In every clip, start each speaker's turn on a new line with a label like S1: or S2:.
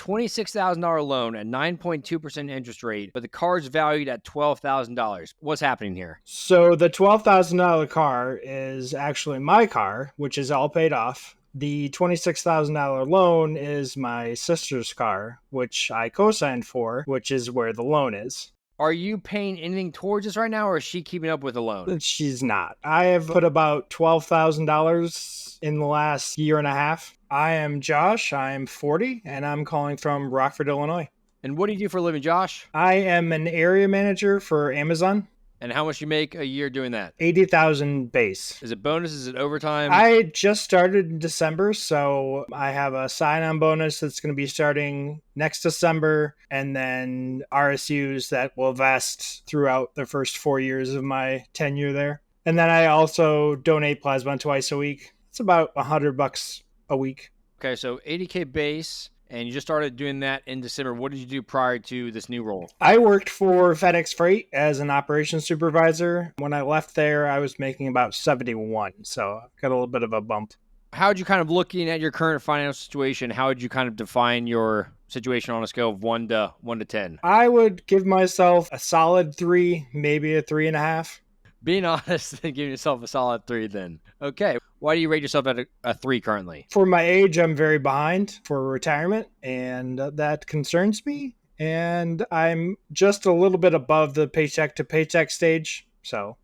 S1: $26,000 loan at 9.2% interest rate, but the car's valued at $12,000. What's happening here?
S2: So the $12,000 car is actually my car, which is all paid off. The $26,000 loan is my sister's car, which I co-signed for, which is where the loan is.
S1: Are you paying anything towards this right now, or is she keeping up with the loan?
S2: She's not. I have put about $12,000 in the last year and a half. I am Josh. I'm 40, and I'm calling from Rockford, Illinois.
S1: And what do you do for a living, Josh?
S2: I am an area manager for Amazon.
S1: And how much you make a year doing that?
S2: $80,000 base.
S1: Is it bonus? Is it overtime?
S2: I just started in December, so I have a sign-on bonus that's going to be starting next December, and then RSUs that will vest throughout the first 4 years of my tenure there. And then I also donate plasma twice a week. It's about $100 a week.
S1: Okay, so $80K base. And you just started doing that in December. What did you do prior to this new role?
S2: I worked for FedEx Freight as an operations supervisor. When I left there, I was making about 71, so I got a little bit of a bump.
S1: How would you kind of, looking at your current financial situation, how would you kind of define your situation on a scale of 1 to 10?
S2: I would give myself a solid 3, maybe a 3.5.
S1: Being honest and giving yourself a solid 3 then. Okay. Why do you rate yourself at a 3 currently?
S2: For my age, I'm very behind for retirement, and that concerns me. And I'm just a little bit above the paycheck to paycheck stage. So,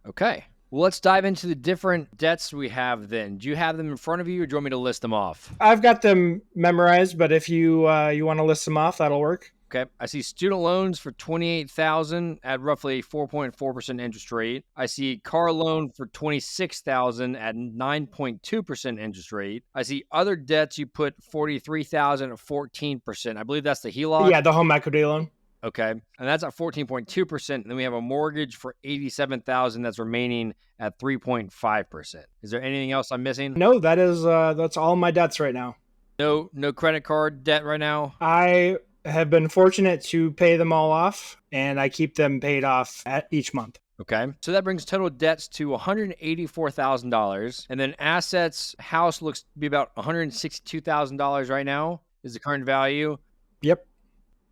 S1: okay. Well, let's dive into the different debts we have then. Do you have them in front of you, or do you want me to list them off?
S2: I've got them memorized, but if you want to list them off, that'll work.
S1: Okay. I see student loans for $28,000 at roughly 4.4% interest rate. I see car loan for $26,000 at 9.2% interest rate. I see other debts you put $43,000 at 14%. I believe that's the HELOC.
S2: Yeah, the home equity loan.
S1: Okay. And that's at 14.2%. And then we have a mortgage for $87,000 that's remaining at 3.5%. Is there anything else I'm missing?
S2: No, that's all my debts right now.
S1: No credit card debt right now?
S2: I have been fortunate to pay them all off, and I keep them paid off at each month.
S1: Okay. So that brings total debts to $184,000. And then assets, house looks to be about $162,000 right now is the current value.
S2: Yep.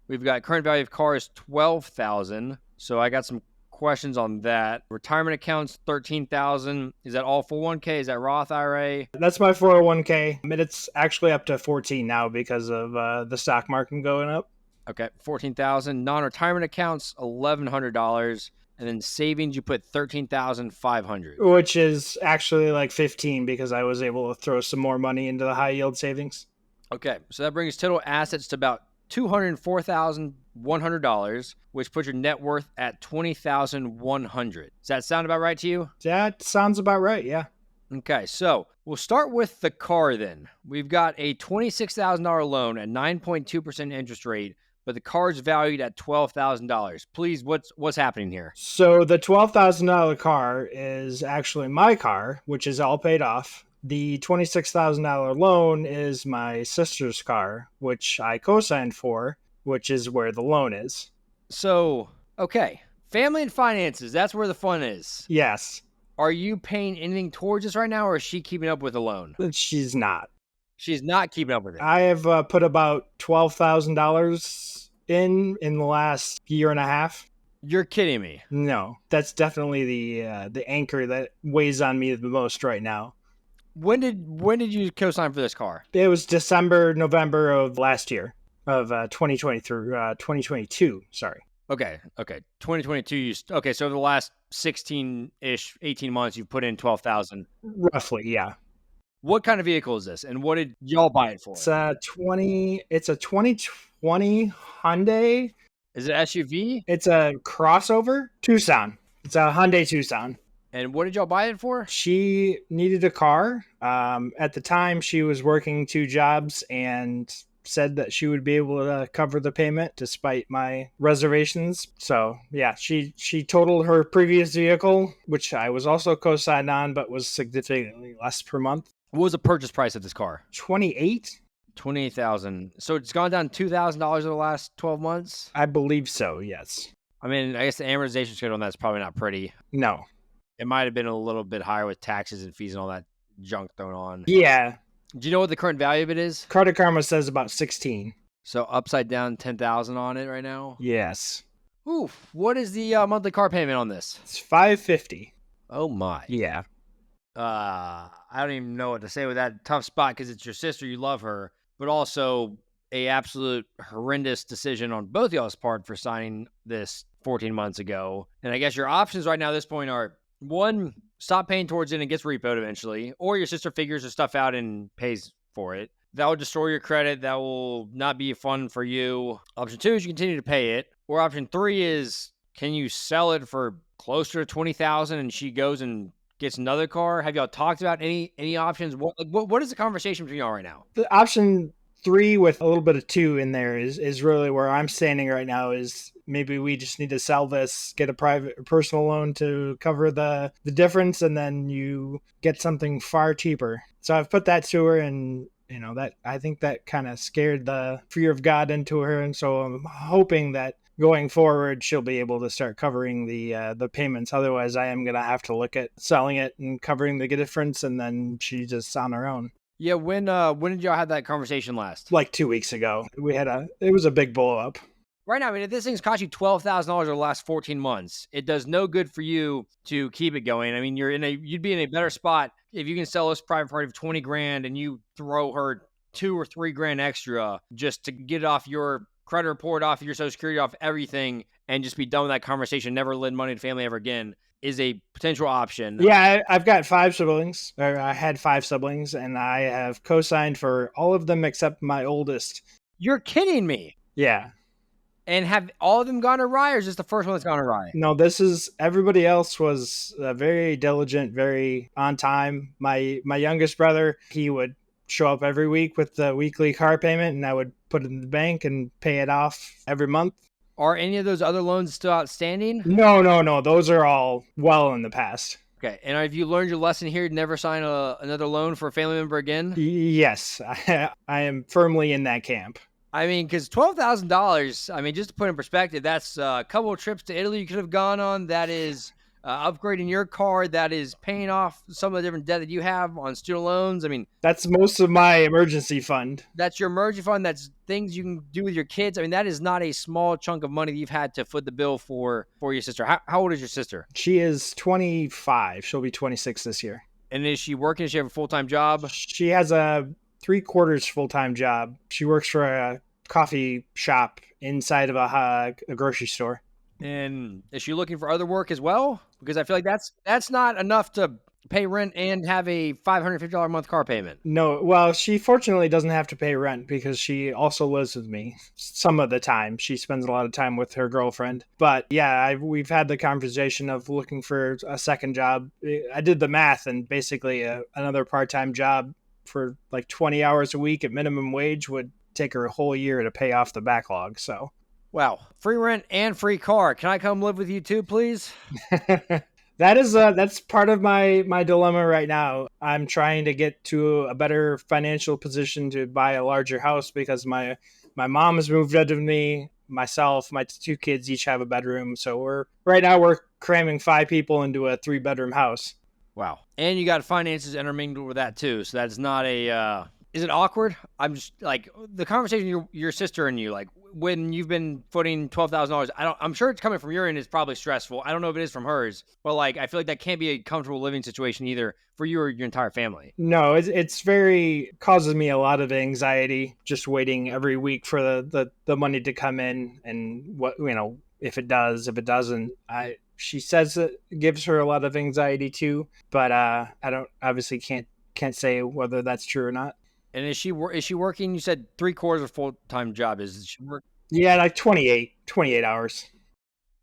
S1: We've got current value of car is $12,000. So I got some questions on that. Retirement accounts, $13,000. Is that all 401k? Is that Roth IRA?
S2: That's my 401k. I mean, it's actually up to 14 now because of the stock market going up.
S1: Okay, $14,000. Non-retirement accounts, $1,100. And then savings, you put $13,500.
S2: Which is actually like 15 because I was able to throw some more money into the high yield savings.
S1: Okay, so that brings total assets to about $204,100, which puts your net worth at $20,100. Does that sound about right to you?
S2: That sounds about right, yeah.
S1: Okay, so we'll start with the car then. We've got a $26,000 loan at 9.2% interest rate, but the car's valued at $12,000. Please, what's happening here?
S2: So the $12,000 car is actually my car, which is all paid off. The $26,000 loan is my sister's car, which I co-signed for, which is where the loan is.
S1: So, okay. Family and finances, that's where the fun is.
S2: Yes.
S1: Are you paying anything towards this right now, or is she keeping up with the loan?
S2: She's not.
S1: She's not keeping up with it.
S2: I have put about $12,000 in the last year and a half.
S1: You're kidding me.
S2: No, that's definitely the anchor that weighs on me the most right now.
S1: When did you co-sign for this car?
S2: It was December, November of last year, of 2022. Sorry.
S1: Okay. 2022. Okay, so over the last 16-ish, 18 months, you've put in $12,000.
S2: Roughly, yeah.
S1: What kind of vehicle is this, and what did y'all buy it for?
S2: It's a 2020 Hyundai.
S1: Is it SUV?
S2: It's a crossover Tucson. It's a Hyundai Tucson.
S1: And what did y'all buy it for?
S2: She needed a car. At the time, she was working 2 jobs and said that she would be able to cover the payment despite my reservations. So, yeah, she totaled her previous vehicle, which I was also co-signed on, but was significantly less per month.
S1: What was the purchase price of this car?
S2: $28,000.
S1: So it's gone down $2,000 over the last 12 months?
S2: I believe so, yes.
S1: I mean, I guess the amortization schedule on that's probably not pretty.
S2: No.
S1: It might have been a little bit higher with taxes and fees and all that junk thrown on.
S2: Yeah.
S1: Do you know what the current value of it is?
S2: Credit Karma says about 16.
S1: So upside down 10,000 on it right now.
S2: Yes.
S1: Oof. What is the monthly car payment on this?
S2: It's 550.
S1: Oh my.
S2: Yeah.
S1: I don't even know what to say with that tough spot because it's your sister, you love her, but also a absolute horrendous decision on both y'all's part for signing this 14 months ago. And I guess your options right now at this point are one, stop paying towards it and gets repoed eventually, or your sister figures the stuff out and pays for it. That will destroy your credit. That will not be fun for you. Option two is you continue to pay it. Or option three is, can you sell it for closer to 20,000 and she goes and gets another car? Have y'all talked about any options? What is the conversation between y'all right now?
S2: The option 3 with a little bit of 2 in there is really where I'm standing right now. Is maybe we just need to sell this, get a private personal loan to cover the difference, and then you get something far cheaper. So I've put that to her, and that I think that kind of scared the fear of God into her, and so I'm hoping that going forward she'll be able to start covering the payments. Otherwise, I am gonna have to look at selling it and covering the difference, and then she's just on her own.
S1: Yeah, when did y'all have that conversation last?
S2: Like 2 weeks ago, it was a big blow up.
S1: Right now, I mean, if this thing's cost you $12,000 over the last 14 months, it does no good for you to keep it going. I mean, you'd be in a better spot if you can sell this private party for 20 grand and you throw her 2 or 3 grand extra just to get it off your credit report, off your Social Security, off everything, and just be done with that conversation. Never lend money to family ever again is a potential option.
S2: Yeah, I've got 5 siblings, or I had 5 siblings, and I have co-signed for all of them except my oldest.
S1: You're kidding me.
S2: Yeah.
S1: And have all of them gone awry, or is this the first one that's gone awry?
S2: No, everybody else was very diligent, very on time. My youngest brother, he would show up every week with the weekly car payment, and I would put it in the bank and pay it off every month.
S1: Are any of those other loans still outstanding?
S2: No. Those are all well in the past.
S1: Okay. And have you learned your lesson here to never sign another loan for a family member again?
S2: Yes, I am firmly in that camp.
S1: I mean, because $12,000, I mean, just to put in perspective, that's a couple of trips to Italy you could have gone on. That is upgrading your car. That is paying off some of the different debt that you have on student loans. I mean,
S2: that's most of my emergency fund.
S1: That's your emergency fund. That's things you can do with your kids. I mean, that is not a small chunk of money that you've had to foot the bill for your sister. How old is your sister?
S2: She is 25. She'll be 26 this year.
S1: And is she working? Does she have a full-time job?
S2: She has a 3/4 full-time job. She works for a coffee shop inside of a grocery store.
S1: And is she looking for other work as well? Because I feel like that's not enough to pay rent and have a $550 a month car payment.
S2: No, well, she fortunately doesn't have to pay rent because she also lives with me some of the time. She spends a lot of time with her girlfriend. But yeah, we've had the conversation of looking for a second job. I did the math, and basically another part-time job for like 20 hours a week at minimum wage would take her a whole year to pay off the backlog. So,
S1: wow, free rent and free car. Can I come live with you too, please?
S2: That's part of my dilemma right now. I'm trying to get to a better financial position to buy a larger house because my mom has moved out of me. Myself, my 2 kids each have a bedroom. So we're cramming 5 people into a 3-bedroom house.
S1: Wow. And you got finances intermingled with that too. So that's not a, is it awkward? I'm just like the conversation your sister and you, like when you've been footing $12,000, I'm sure it's coming from your end. It's probably stressful. I don't know if it is from hers, but like, I feel like that can't be a comfortable living situation either for you or your entire family.
S2: No, it's causes me a lot of anxiety just waiting every week for the money to come in, and what, if it does, if it doesn't, she says it gives her a lot of anxiety too, but I don't obviously can't say whether that's true or not.
S1: And is she working? You said 3/4 of a full-time job. Is she work?
S2: Yeah, like 28 hours.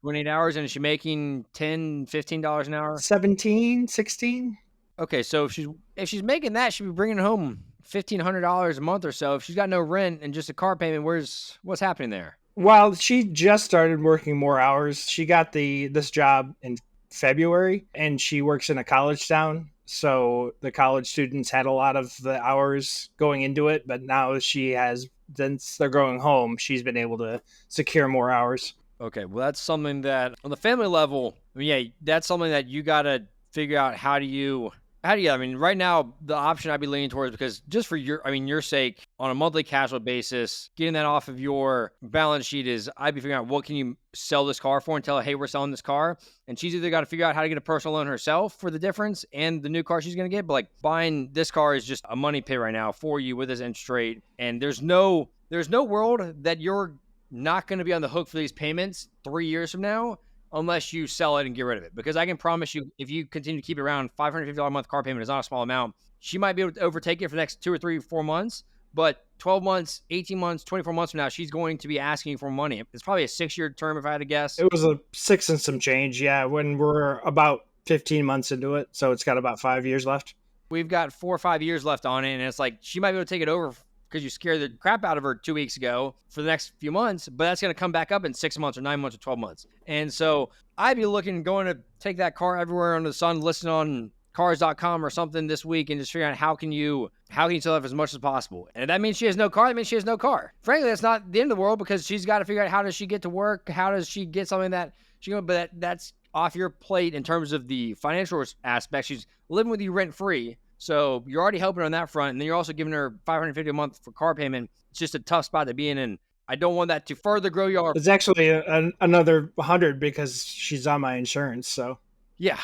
S1: 28 hours, and is she making $10, $15 an hour?
S2: 17, 16.
S1: Okay, so if she's making that, she'd be bringing home $1,500 a month or so. If she's got no rent and just a car payment, what's happening there?
S2: Well, she just started working more hours. She got this job in February, and she works in a college town. So the college students had a lot of the hours going into it, but now since they're going home, she's been able to secure more hours.
S1: Okay, well, that's something that on the family level, I mean, yeah, that's something that you got to figure out. How do you How do you? I mean, right now the option I'd be leaning towards, because just for your sake, on a monthly cash flow basis, getting that off of your balance sheet is I'd be figuring out what can you sell this car for and tell her, hey, we're selling this car, and she's either got to figure out how to get a personal loan herself for the difference and the new car she's going to get, but like buying this car is just a money pit right now for you with this interest rate, and there's no world that you're not going to be on the hook for these payments 3 years from now unless you sell it and get rid of it. Because I can promise you, if you continue to keep it around, $550 a month car payment is not a small amount. She might be able to overtake it for the next 2 or 3 or 4 months, but 12 months, 18 months, 24 months from now, she's going to be asking for money. It's probably a 6-year term if I had to guess.
S2: It was a 6 and some change, yeah, when we're about 15 months into it. So it's got about 5 years left.
S1: We've got 4 or 5 years left on it, and it's like she might be able to take it over because you scared the crap out of her 2 weeks ago for the next few months, but that's going to come back up in 6 months or 9 months or 12 months. And so I'd be going to take that car everywhere under the sun, listen on cars.com or something this week, and just figure out how can you sell it for as much as possible. And if that means she has no car, that means she has no car. Frankly, that's not the end of the world, because she's got to figure out how does she get to work, how does she get something that she can, but that's off your plate in terms of the financial aspect. She's living with you rent free. So you're already helping her on that front, and then you're also giving her $550 a month for car payment. It's just a tough spot to be in, and I don't want that to further grow your.
S2: It's actually another 100 because she's on my insurance. So
S1: yeah,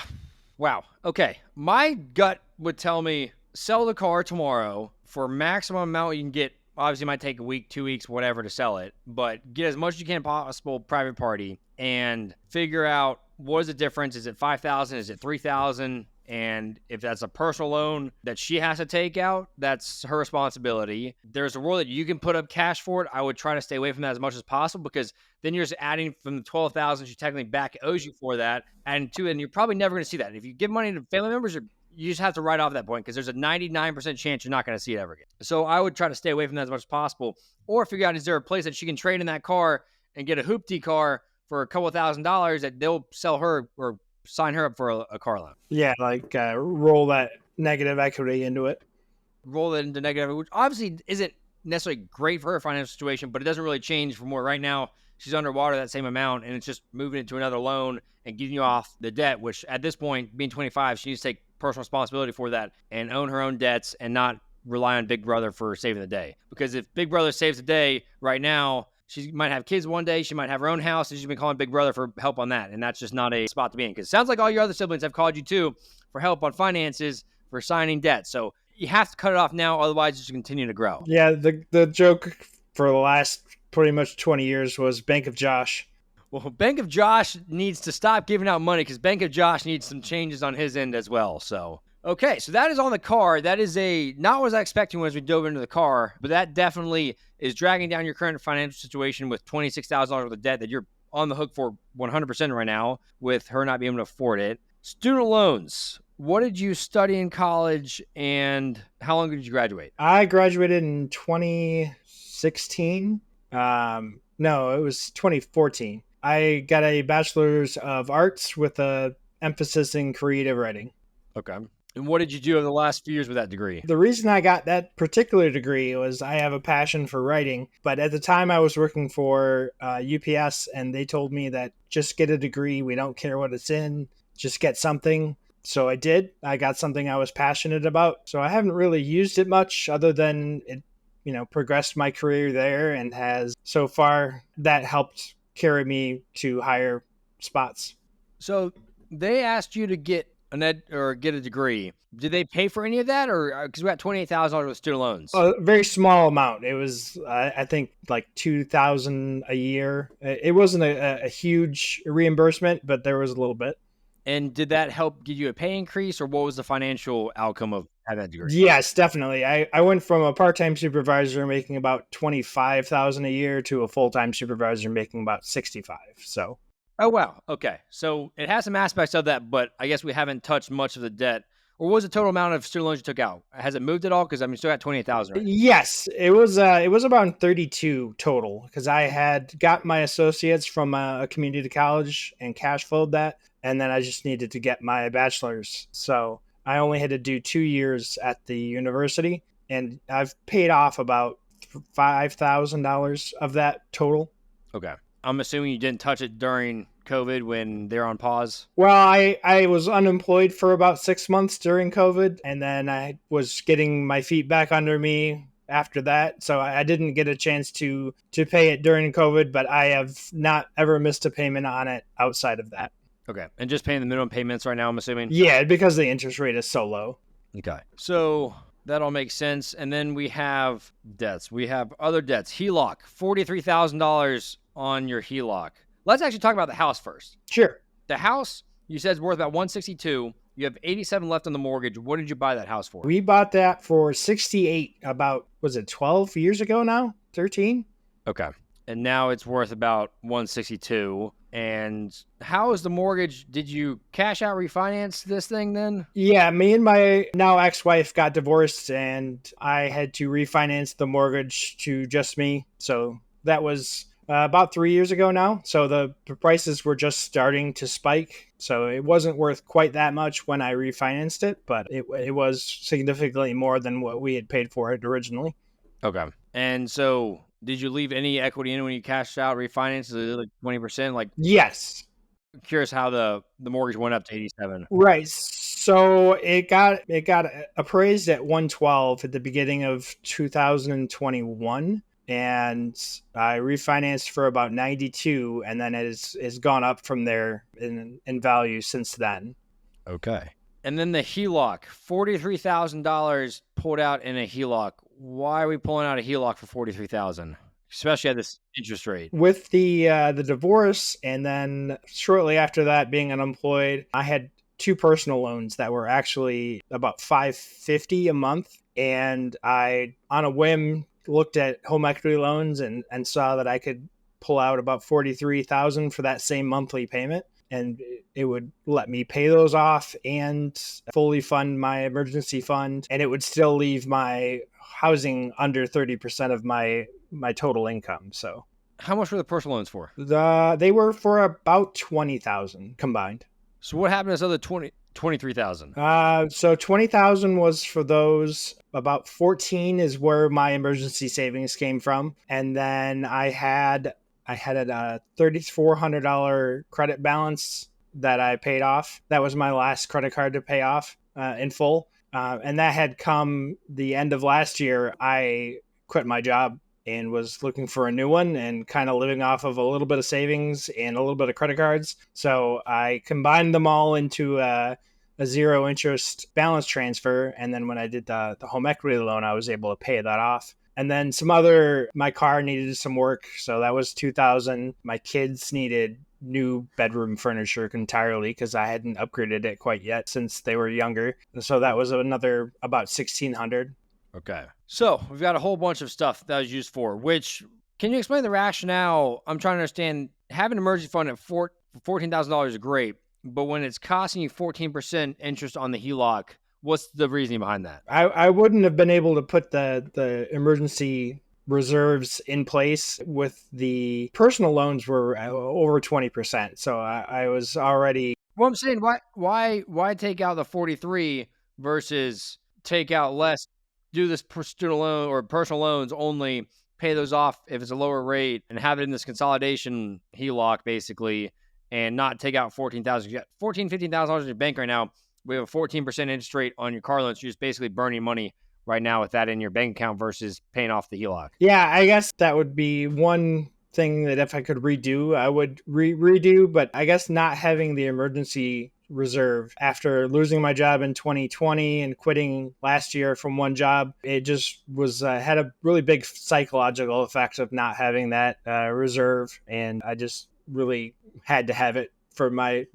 S1: wow. Okay, my gut would tell me sell the car tomorrow for maximum amount you can get. Obviously, it might take a week, 2 weeks, whatever to sell it, but get as much as you can possible private party and figure out what is the difference. Is it $5,000? Is it $3,000? And if that's a personal loan that she has to take out, that's her responsibility. There's a rule that you can put up cash for it. I would try to stay away from that as much as possible, because then you're just adding from the $12,000 she technically back owes you for that, adding to it, and you're probably never going to see that. If you give money to family members, you just have to write off that point, because there's a 99% chance you're not going to see it ever again. So I would try to stay away from that as much as possible, or figure out, is there a place that she can trade in that car and get a hoopty car for a couple $1,000s that they'll sell her or sign her up for a car loan.
S2: Yeah, like roll that negative equity into it.
S1: Roll it into negative, which obviously isn't necessarily great for her financial situation, but it doesn't really change from where right now she's underwater that same amount, and it's just moving it to another loan and getting you off the debt, which at this point, being 25, she needs to take personal responsibility for that and own her own debts and not rely on Big Brother for saving the day. Because if Big Brother saves the day right now, she might have kids one day, she might have her own house, and she's been calling Big Brother for help on that. And that's just not a spot to be in. Because it sounds like all your other siblings have called you too for help on finances, for signing debt. So you have to cut it off now, otherwise it's just continue to grow.
S2: Yeah, the joke for the last pretty much 20 years was Bank of Josh.
S1: Well, Bank of Josh needs to stop giving out money, because Bank of Josh needs some changes on his end as well. So, okay, so that is on the car. That is not what I was expecting as we dove into the car, but that definitely is dragging down your current financial situation with $26,000 worth of debt that you're on the hook for 100% right now, with her not being able to afford it. Student loans. What did you study in college, and how long did you graduate?
S2: I graduated in 2016. No, it was 2014. I got a bachelor's of arts with a emphasis in creative writing.
S1: Okay. And what did you do over the last few years with that degree?
S2: The reason I got that particular degree was I have a passion for writing, but at the time I was working for UPS, and they told me that just get a degree. We don't care what it's in. Just get something. So I did. I got something I was passionate about. So I haven't really used it much, other than it, progressed my career there, and has so far that helped carry me to higher spots.
S1: So they asked you to get get a degree. Did they pay for any of that, or because we got $28,000 with student loans?
S2: A very small amount. It was, I think, like $2,000 a year. It wasn't a huge reimbursement, but there was a little bit.
S1: And did that help give you a pay increase, or what was the financial outcome of having that degree?
S2: Yes, definitely. I went from a part-time supervisor making about $25,000 a year to a full-time supervisor making about $65,000. So.
S1: Oh, wow. Okay. So it has some aspects of that, but I guess we haven't touched much of the debt. Or what was the total amount of student loans you took out? Has it moved at all? Because you still got $28,000. Right?
S2: Yes, it was about 32 total, because I had got my associates from a community college and cash flowed that, and then I just needed to get my bachelor's. So I only had to do 2 years at the university, and I've paid off about $5,000 of that total.
S1: Okay. I'm assuming you didn't touch it during COVID when they're on pause?
S2: Well, I was unemployed for about 6 months during COVID, and then I was getting my feet back under me after that. So I didn't get a chance to pay it during COVID, but I have not ever missed a payment on it outside of that.
S1: Okay. And just paying the minimum payments right now, I'm assuming?
S2: Yeah, because the interest rate is so low.
S1: Okay. So that all makes sense. And then we have debts. We have other debts. HELOC, $43,000 on your HELOC. Let's actually talk about the house first.
S2: Sure.
S1: The house, you said, is worth about 162. You have 87 left on the mortgage. What did you buy that house for?
S2: We bought that for 68 about, was it 12 years ago now? 13?
S1: Okay. And now it's worth about 162. And how is the mortgage? Did you cash out refinance this thing then?
S2: Yeah, me and my now ex-wife got divorced, and I had to refinance the mortgage to just me. So that was about 3 years ago now. So the prices were just starting to spike. So it wasn't worth quite that much when I refinanced it, but it was significantly more than what we had paid for it originally.
S1: Okay. And so did you leave any equity in when you cashed out refinance? Is it like 20%? Like,
S2: Yes.
S1: I'm curious how the mortgage went up to 87.
S2: Right. So it got appraised at 112 at the beginning of 2021, and I refinanced for about 92, and then it's gone up from there in value since then.
S1: Okay. And then the HELOC, $43,000 pulled out in a HELOC. Why are we pulling out a HELOC for $43,000, especially at this interest rate?
S2: With the divorce, and then shortly after that being unemployed, I had two personal loans that were actually about $550 a month, and I, on a whim, looked at home equity loans and saw that I could pull out about $43,000 for that same monthly payment, and it would let me pay those off and fully fund my emergency fund, and it would still leave my housing under 30% of my total income. So
S1: How much were the personal loans for?
S2: they were for about 20,000 combined.
S1: So what happened to this other 23,000?
S2: So 20,000 was for those. About 14 is where my emergency savings came from, and then I had a $3,400 credit balance that I paid off. That was my last credit card to pay off in full, and that had come the end of last year. I quit my job and was looking for a new one and kind of living off of a little bit of savings and a little bit of credit cards. So I combined them all into a zero interest balance transfer. And then when I did the home equity loan, I was able to pay that off. And then my car needed some work. So that was 2,000. My kids needed new bedroom furniture entirely because I hadn't upgraded it quite yet since they were younger. So that was another about 1,600.
S1: Okay. So we've got a whole bunch of stuff that was used for, which, can you explain the rationale? I'm trying to understand. Having an emergency fund at $14,000 is great, but when it's costing you 14% interest on the HELOC, what's the reasoning behind that?
S2: I wouldn't have been able to put the emergency reserves in place with the personal loans were over 20%. So I was already.
S1: Well, I'm saying why take out the 43 versus take out less, do this student loan or personal loans only, pay those off if it's a lower rate, and have it in this consolidation HELOC basically, and not take out $14,000. You got $15,000 in your bank right now. We have a 14% interest rate on your car loans. You're just basically burning money right now with that in your bank account versus paying off the HELOC.
S2: Yeah, I guess that would be one thing that if I could redo, I would redo. But I guess not having the emergency reserve after losing my job in 2020 and quitting last year from one job, it just was had a really big psychological effect of not having that reserve, and I just really had to have it for my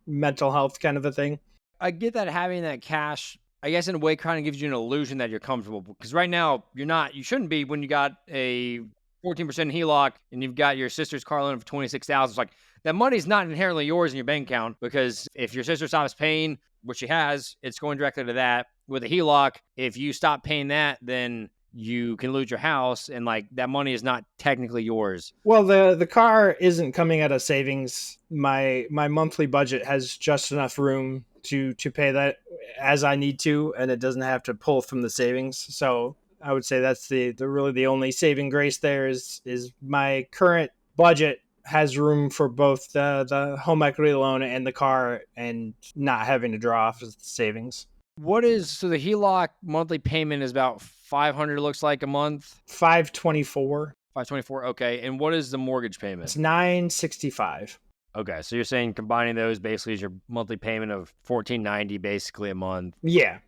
S2: mental health kind of a thing.
S1: I get that having that cash, I guess, in a way, kind of gives you an illusion that you're comfortable, because right now you're not. You shouldn't be when you got a 14% HELOC and you've got your sister's car loan for 26,000. It's like that money's not inherently yours in your bank account, because if your sister stops paying, which she has, it's going directly to that. With a HELOC, if you stop paying that, then you can lose your house, and like that money is not technically yours.
S2: Well, the car isn't coming out of savings. My monthly budget has just enough room to pay that as I need to, and it doesn't have to pull from the savings. So I would say that's the really the only saving grace there is my current budget has room for both the home equity loan and the car and not having to draw off as the savings.
S1: So the HELOC monthly payment is about 500, looks like, a month.
S2: 524.
S1: 524. Okay. And what is the mortgage payment?
S2: It's 965.
S1: Okay. So you're saying combining those basically is your monthly payment of $14.90 basically a month.
S2: Yeah.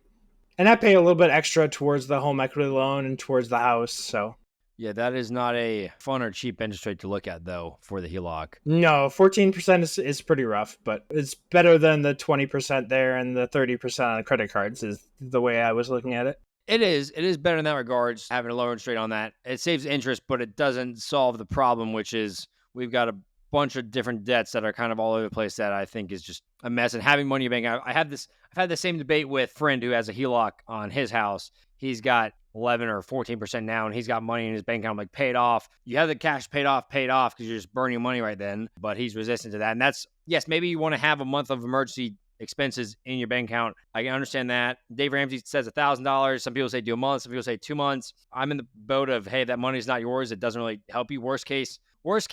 S2: And I pay a little bit extra towards the home equity loan and towards the house. So
S1: Yeah, that is not a fun or cheap interest rate to look at, though, for the HELOC.
S2: no, 14% is pretty rough, but it's better than the 20% there, and the 30% on credit cards is the way I was looking at it.
S1: It is. It is better in that regards, having a lower interest rate on that. It saves interest, but it doesn't solve the problem, which is we've got a bunch of different debts that are kind of all over the place that I think is just a mess. And having money in your bank, I've had the same debate with a friend who has a HELOC on his house. He's got 11 or 14% now, and he's got money in his bank account. I'm like, pay it off. You have the cash paid off because you're just burning money right then. But he's resistant to that. And that's, yes, maybe you want to have a month of emergency expenses in your bank account. I can understand that. Dave Ramsey says $1,000. Some people say do a month. Some people say 2 months. I'm in the boat of, hey, that money is not yours. It doesn't really help you. Worst case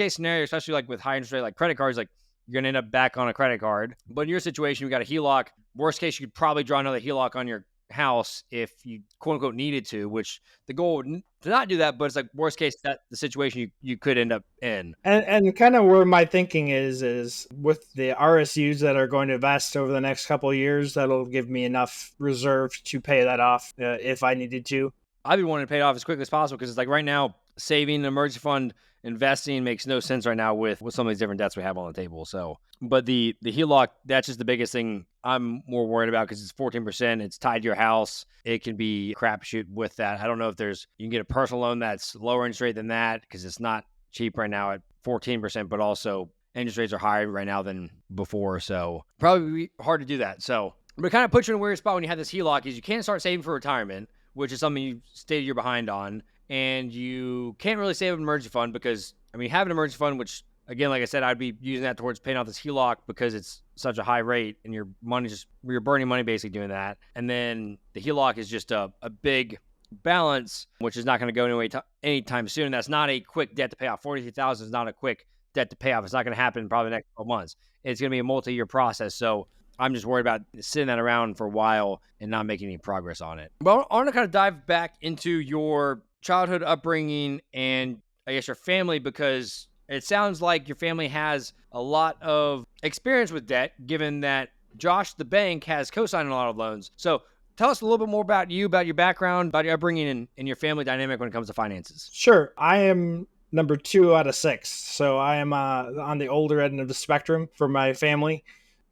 S1: scenario, especially like with high interest rate, like credit cards, like you're going to end up back on a credit card. But in your situation, you got a HELOC. Worst case, you could probably draw another HELOC on your house if you quote unquote needed to, which the goal would to not do that, but it's like worst case that the situation you could end up in.
S2: And kind of where my thinking is with the RSUs that are going to vest over the next couple of years, that'll give me enough reserve to pay that off if I needed to.
S1: I'd be wanting to pay it off as quickly as possible because it's like right now, saving an emergency fund, investing makes no sense right now with some of these different debts we have on the table. So, but the HELOC, that's just the biggest thing I'm more worried about because it's 14%. It's tied to your house. It can be a crapshoot with that. I don't know if you can get a personal loan that's lower interest rate than that because it's not cheap right now at 14%, but also interest rates are higher right now than before. So probably hard to do that. So, but it kind of puts you in a weird spot when you have this HELOC is you can't start saving for retirement, which is something you stated you're behind on. And you can't really save an emergency fund because, I mean, you have an emergency fund, which, again, like I said, I'd be using that towards paying off this HELOC because it's such a high rate and you're burning money basically doing that. And then the HELOC is just a big balance, which is not going to go anyway anytime soon. That's not a quick debt to pay off. $43,000 is not a quick debt to pay off. It's not going to happen in probably the next 12 months. It's going to be a multi-year process. So I'm just worried about sitting that around for a while and not making any progress on it. But I want to kind of dive back into your childhood upbringing and I guess your family, because it sounds like your family has a lot of experience with debt, given that Josh, the bank, has co-signed a lot of loans. So tell us a little bit more about you, about your background, about your upbringing and your family dynamic when it comes to finances.
S2: Sure. I am number 2 out of 6. So I am on the older end of the spectrum for my family.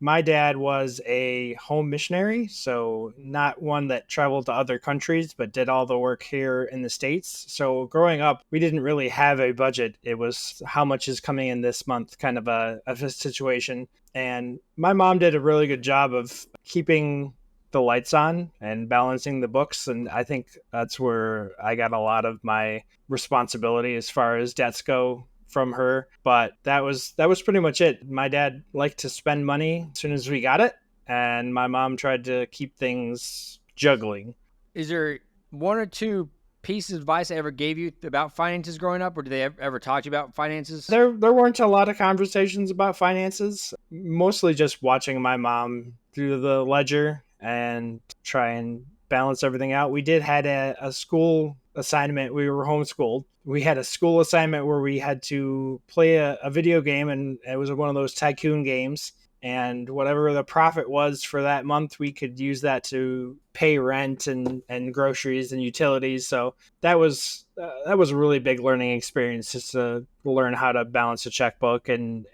S2: My dad was a home missionary, so not one that traveled to other countries, but did all the work here in the States. So growing up, we didn't really have a budget. It was how much is coming in this month kind of a situation. And my mom did a really good job of keeping the lights on and balancing the books. And I think that's where I got a lot of my responsibility as far as debts go from her, but that was pretty much it. My dad liked to spend money as soon as we got it, and my mom tried to keep things juggling.
S1: Is there one or two pieces of advice I ever gave you about finances growing up, or did they ever talk to you about finances?
S2: There weren't a lot of conversations about finances, mostly just watching my mom through the ledger and try and balance everything out. We did had a school assignment. We were homeschooled. We had a school assignment where we had to play a video game, and it was one of those tycoon games. And whatever the profit was for that month, we could use that to pay rent and groceries and utilities. So that was a really big learning experience, just to learn how to balance a checkbook and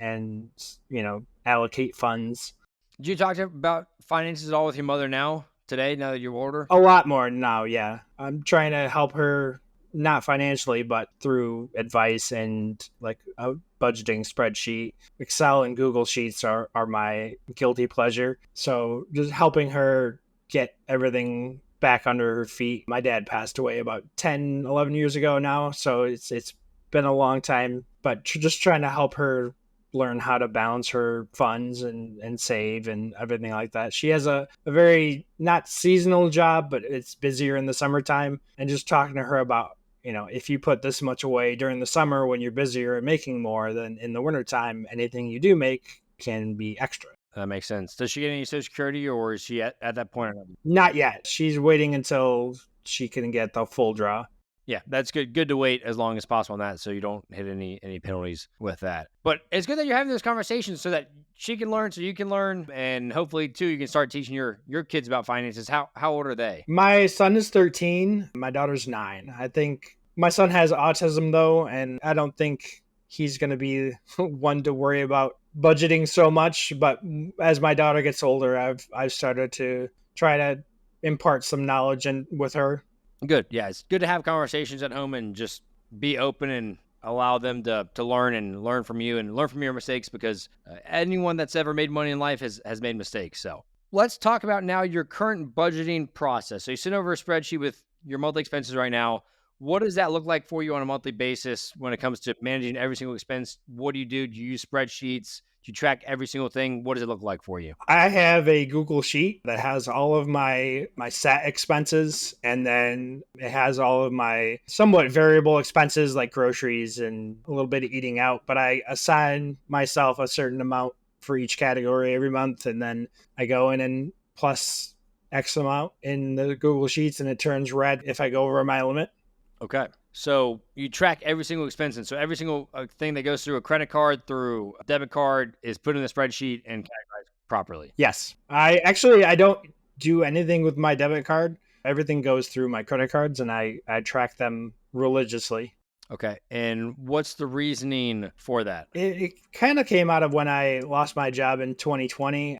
S2: allocate funds.
S1: Did you talk about finances at all with your mother today, now that you're older?
S2: A lot more now, yeah. I'm trying to help her, not financially, but through advice and like a budgeting spreadsheet. Excel and Google Sheets are my guilty pleasure. So just helping her get everything back under her feet. My dad passed away about 10, 11 years ago now, so it's been a long time, but just trying to help her learn how to balance her funds and save and everything like that. She has a very not seasonal job, but it's busier in the summertime, and just talking to her about if you put this much away during the summer when you're busier and making more, then in the wintertime, anything you do make can be extra.
S1: That makes sense. Does she get any Social Security, or is she at that point?
S2: Not yet. She's waiting until she can get the full draw.
S1: Yeah, that's good. Good to wait as long as possible on that, so you don't hit any penalties with that. But it's good that you're having those conversations so that she can learn, so you can learn, and hopefully too you can start teaching your kids about finances. How old are they?
S2: My son is 13. My daughter's 9. I think my son has autism though, and I don't think he's going to be one to worry about budgeting so much. But as my daughter gets older, I've started to try to impart some knowledge with her.
S1: Good. Yeah, it's good to have conversations at home and just be open and allow them to learn and learn from you and learn from your mistakes, because anyone that's ever made money in life has made mistakes. So let's talk about now your current budgeting process. So you sit over a spreadsheet with your monthly expenses right now. What does that look like for you on a monthly basis when it comes to managing every single expense? What do you do? Do you use spreadsheets? Do you track every single thing? What does it look like for you?
S2: I have a Google Sheet that has all of my set expenses, and then it has all of my somewhat variable expenses like groceries and a little bit of eating out. But I assign myself a certain amount for each category every month, and then I go in and plus X amount in the Google Sheets, and it turns red if I go over my limit.
S1: Okay. So you track every single expense. And so every single thing that goes through a credit card, through a debit card, is put in the spreadsheet and categorized properly.
S2: Yes. I don't do anything with my debit card. Everything goes through my credit cards, and I track them religiously.
S1: Okay. And what's the reasoning for that?
S2: It kind of came out of when I lost my job in 2020,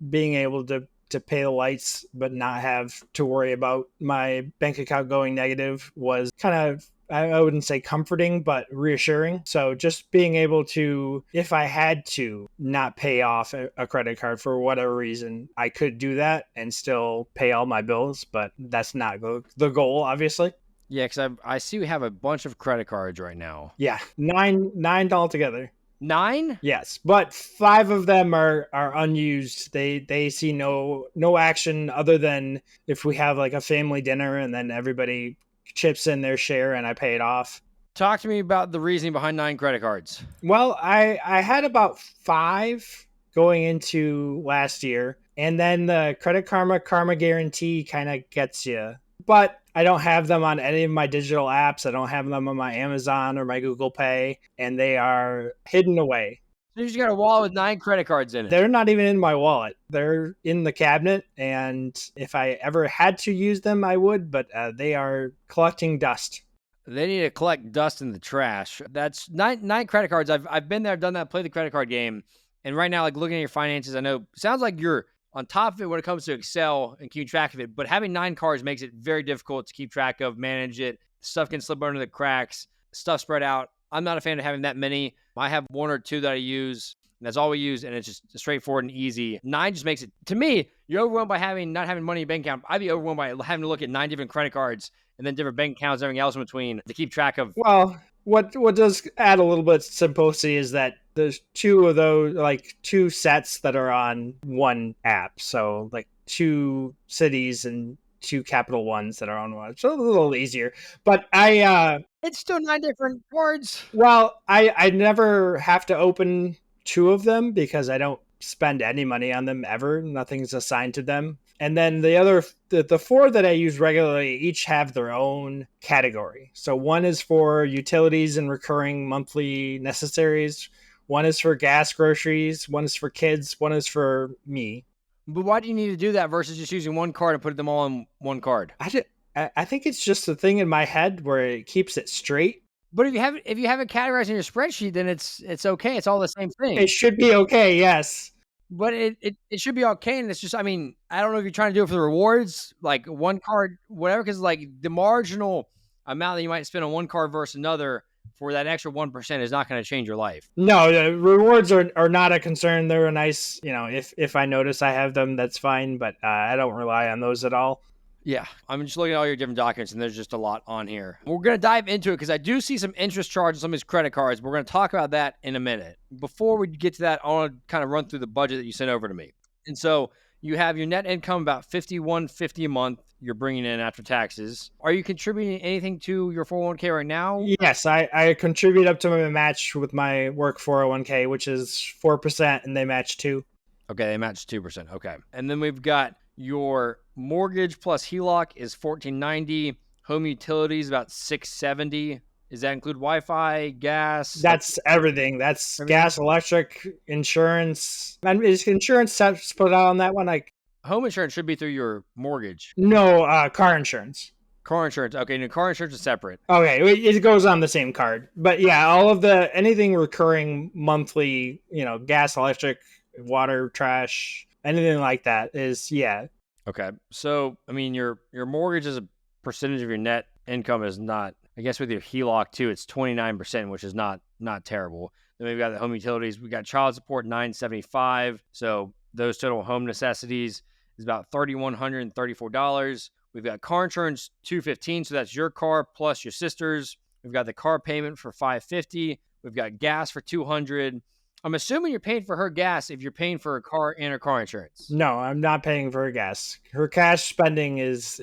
S2: being able to pay the lights but not have to worry about my bank account going negative was kind of, I wouldn't say comforting, but reassuring. So just being able to, if I had to not pay off a credit card for whatever reason, I could do that and still pay all my bills, but that's not the goal, obviously.
S1: Yeah, because I see we have a bunch of credit cards right now.
S2: Yeah, nine altogether.
S1: 9?
S2: Yes, but 5 of them are unused. They see no action other than if we have like a family dinner and then everybody chips in their share and I pay it off.
S1: Talk to me about the reasoning behind 9 credit cards.
S2: Well, I had about 5 going into last year, and then the Credit Karma Guarantee kind of gets you. But I don't have them on any of my digital apps. I don't have them on my Amazon or my Google Pay, and they are hidden away.
S1: So you just got a wallet with 9 credit cards in it.
S2: They're not even in my wallet. They're in the cabinet, and if I ever had to use them, I would, but they are collecting dust.
S1: They need to collect dust in the trash. That's 9 credit cards. I've been there, done that, played the credit card game. And right now, like looking at your finances, I know sounds like you're on top of it when it comes to Excel and keeping track of it, but having 9 cards makes it very difficult to keep track of, manage it. Stuff can slip under the cracks, stuff spread out. I'm not a fan of having that many. I have 1 or 2 that I use, and that's all we use, and it's just straightforward and easy. 9 just makes it, to me, you're overwhelmed by not having money in your bank account. I'd be overwhelmed by having to look at 9 different credit cards and then different bank accounts and everything else in between to keep track of.
S2: Well, what does add a little bit of simplicity is that there's 2 of those, like 2 sets that are on one app. So like 2 cities and 2 Capital Ones that are on one. So a little easier. But
S1: It's still 9 different cards.
S2: Well, I never have to open 2 of them because I don't spend any money on them ever. Nothing's assigned to them. And then the 4 that I use regularly each have their own category. So one is for utilities and recurring monthly necessaries. One is for gas, groceries. One is for kids. One is for me.
S1: But why do you need to do that versus just using 1 card and putting them all in 1 card?
S2: I think it's just a thing in my head where it keeps it straight.
S1: But if you have it categorized in your spreadsheet, then it's okay. It's all the same thing.
S2: It should be okay, yes.
S1: But it should be okay. And it's just, I mean, I don't know if you're trying to do it for the rewards, like 1 card, whatever, because like the marginal amount that you might spend on 1 card versus another for that extra 1% is not going to change your life.
S2: No, the rewards are not a concern. They're a nice, if I notice I have them, that's fine. But I don't rely on those at all.
S1: Yeah, I'm just looking at all your different documents, and there's just a lot on here. We're going to dive into it because I do see some interest charges on some of these credit cards. We're going to talk about that in a minute. Before we get to that, I want to kind of run through the budget that you sent over to me. And so You have your net income about $51.50 a month you're bringing in after taxes. Are you contributing anything to your 401k right now?
S2: Yes, I contribute up to my match with my work 401k, which is 4%, and they match 2.
S1: Okay, they match 2%. Okay. And then we've got your mortgage plus HELOC is $1,490. Home utilities about $670. Does that include Wi-Fi, gas?
S2: That's everything. That's
S1: Everything?
S2: gas, electric, insurance. And is insurance split out on that one? Like,
S1: Home insurance should be through your mortgage.
S2: no, car insurance.
S1: Car insurance. Okay, no, car insurance is separate.
S2: Okay, it goes on the same card. But yeah, all of the anything recurring monthly, gas, electric, water, trash, anything like that is, yeah.
S1: Okay. So, I mean, your mortgage as a percentage of your net income is not, I guess with your HELOC too, it's 29%, which is not terrible. Then we've got the home utilities. We got child support $975. So those total home necessities is about $3,134. We've got car insurance $215. So that's your car plus your sister's. We've got the car payment for $550. We've got gas for $200. I'm assuming you're paying for her gas if you're paying for her car and her car insurance.
S2: No, I'm not paying for her gas. Her cash spending is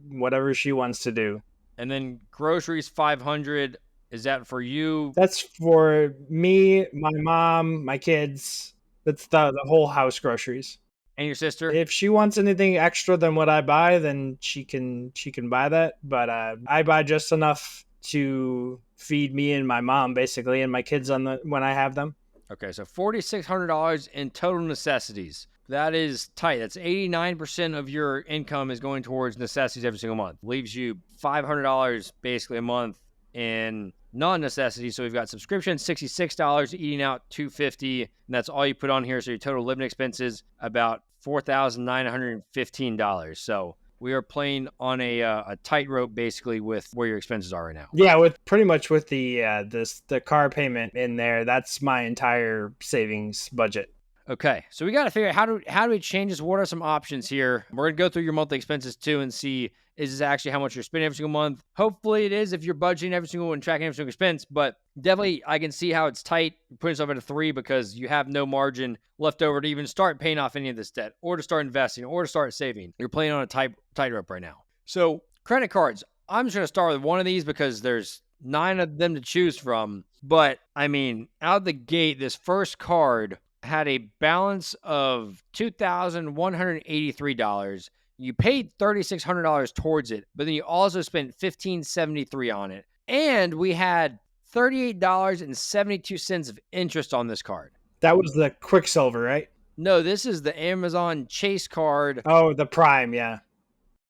S2: whatever she wants to do.
S1: And then groceries $500. Is that for you?
S2: That's for me, my mom, my kids. That's the whole house groceries.
S1: And your sister?
S2: If she wants anything extra than what I buy, then she can buy that. But I buy just enough to feed me and my mom, basically, and my kids when I have them.
S1: Okay, so $4,600 in total necessities. That is tight. That's 89% of your income is going towards necessities every single month. Leaves you $500 basically a month in non-necessities. So we've got subscription $66, eating out $250, and that's all you put on here. So your total living expenses about $4,915. So we are playing on a tightrope basically with where your expenses are right now.
S2: Yeah, with pretty much with the car payment in there, that's my entire savings budget.
S1: Okay, so we got to figure out how do we change this? What are some options here? We're gonna go through your monthly expenses too and see is this actually how much you're spending every single month. Hopefully it is if you're budgeting every single and tracking every single expense, but definitely I can see how it's tight. You put yourself at a 3 because you have no margin left over to even start paying off any of this debt or to start investing or to start saving. You're playing on a tightrope right now. So credit cards, I'm just gonna start with one of these because there's 9 of them to choose from. But I mean, out of the gate, this first card had a balance of $2,183. You paid $3,600 towards it, but then you also spent $1,573 on it. And we had $38.72 of interest on this card.
S2: That was the Quicksilver, right?
S1: No, this is the Amazon Chase card.
S2: Oh, the Prime, yeah.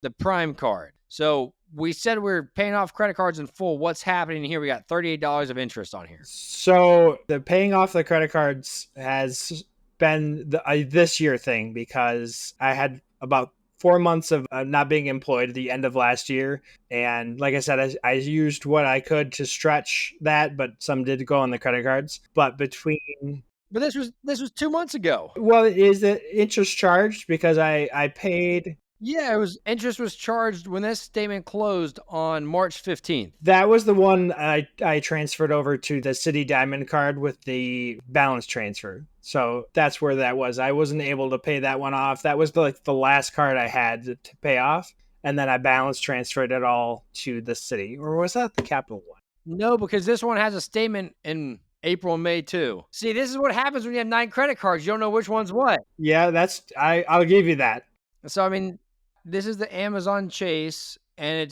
S1: The Prime card. So we said we're paying off credit cards in full. What's happening here? We got $38 of interest on here.
S2: So the paying off the credit cards has been this year thing because I had about 4 months of not being employed at the end of last year. And like I said, I used what I could to stretch that, but some did go on the credit cards. But
S1: this was 2 months ago.
S2: Well, is it interest charged because I paid?
S1: Yeah, interest was charged when this statement closed on March 15th.
S2: That was the one I transferred over to the City Diamond card with the balance transfer. So that's where that was. I wasn't able to pay that one off. That was the last card I had to pay off. And then I balance transferred it all to the city. Or was that the Capital one?
S1: No, because this one has a statement in April and May too. See, this is what happens when you have 9 credit cards. You don't know which one's what.
S2: Yeah, I'll give you that.
S1: So, I mean, this is the Amazon Chase, and it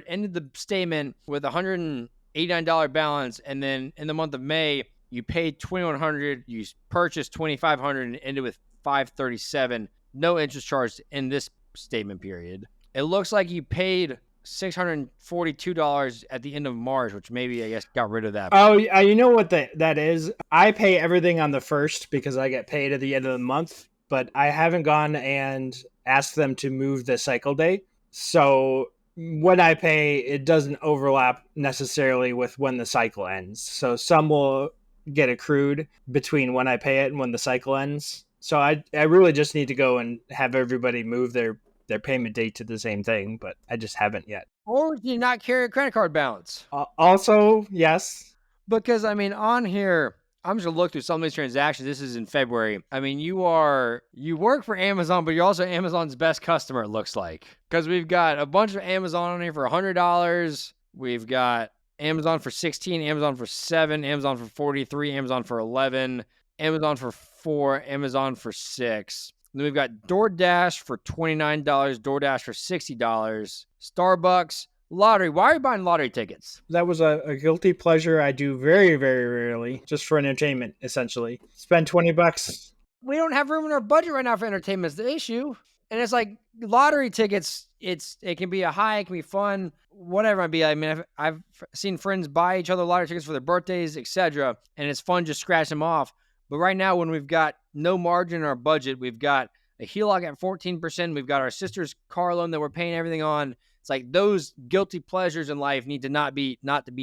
S1: ended the statement with $189 balance, and then in the month of May, you paid $2,100, you purchased $2,500, and ended with $537. No interest charged in this statement period. It looks like you paid $642 at the end of March, which maybe I guess got rid of that.
S2: Oh, you know what that is? I pay everything on the 1st because I get paid at the end of the month, but I haven't gone and asked them to move the cycle date. So when I pay, it doesn't overlap necessarily with when the cycle ends. So some will get accrued between when I pay it and when the cycle ends. So I really just need to go and have everybody move their payment date to the same thing, but I just haven't yet.
S1: Or do you not carry a credit card balance?
S2: Also, yes.
S1: Because, I mean, on here, I'm just gonna look through some of these transactions. This is in February. I mean, you work for Amazon, but you're also Amazon's best customer, it looks like. Because we've got a bunch of Amazon on here for $100. We've got Amazon for 16, Amazon for 7, Amazon for 43, Amazon for 11, Amazon for 4, Amazon for 6. Then we've got DoorDash for $29, DoorDash for $60, Starbucks, lottery. Why are you buying lottery tickets?
S2: That was a guilty pleasure I do very, very rarely, just for entertainment, essentially. Spend $20.
S1: We don't have room in our budget right now for entertainment. Is the issue. And it's like lottery tickets. It can be a high, it can be fun, whatever it be. I mean, I've seen friends buy each other lottery tickets for their birthdays, etc., and it's fun just scratch them off. But right now, when we've got no margin in our budget, we've got a HELOC at 14%, we've got our sister's car loan that we're paying everything on. It's like those guilty pleasures in life need to not be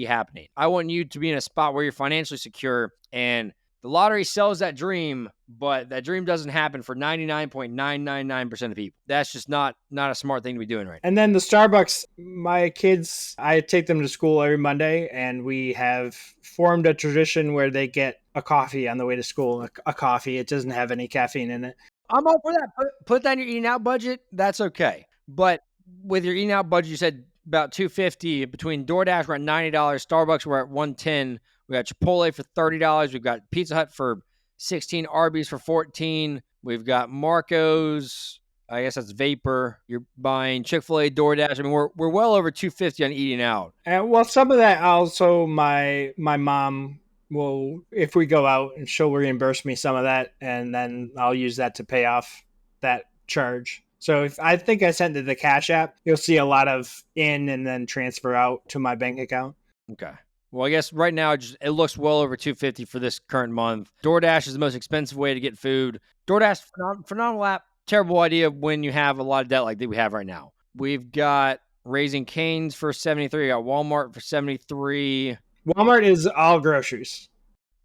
S1: happening. I want you to be in a spot where you're financially secure, and the lottery sells that dream, but that dream doesn't happen for 99.999% of people. That's just not a smart thing to be doing right now.
S2: And then the Starbucks, my kids, I take them to school every Monday, and we have formed a tradition where they get a coffee on the way to school. A coffee. It doesn't have any caffeine in it.
S1: I'm all for that. Put that in your eating out budget. That's okay. But with your eating out budget, you said about $250. Between DoorDash, we're at $90. Starbucks, we're at $110. We got Chipotle for $30. We've got Pizza Hut for $16. Arby's for $14. We've got Marco's. I guess that's Vapor. You're buying Chick-fil-A, DoorDash. I mean, we're well over $250 on eating out.
S2: And well, some of that also my mom will, if we go out, and she'll reimburse me some of that, and then I'll use that to pay off that charge. So if I think I sent it to the Cash App, you'll see a lot of in and then transfer out to my bank account.
S1: Okay. Well, I guess right now it looks well over $250 for this current month. DoorDash is the most expensive way to get food. DoorDash, phenomenal app. Terrible idea when you have a lot of debt like that we have right now. We've got Raising Cane's for $73. We got Walmart for $73.
S2: Walmart is all groceries.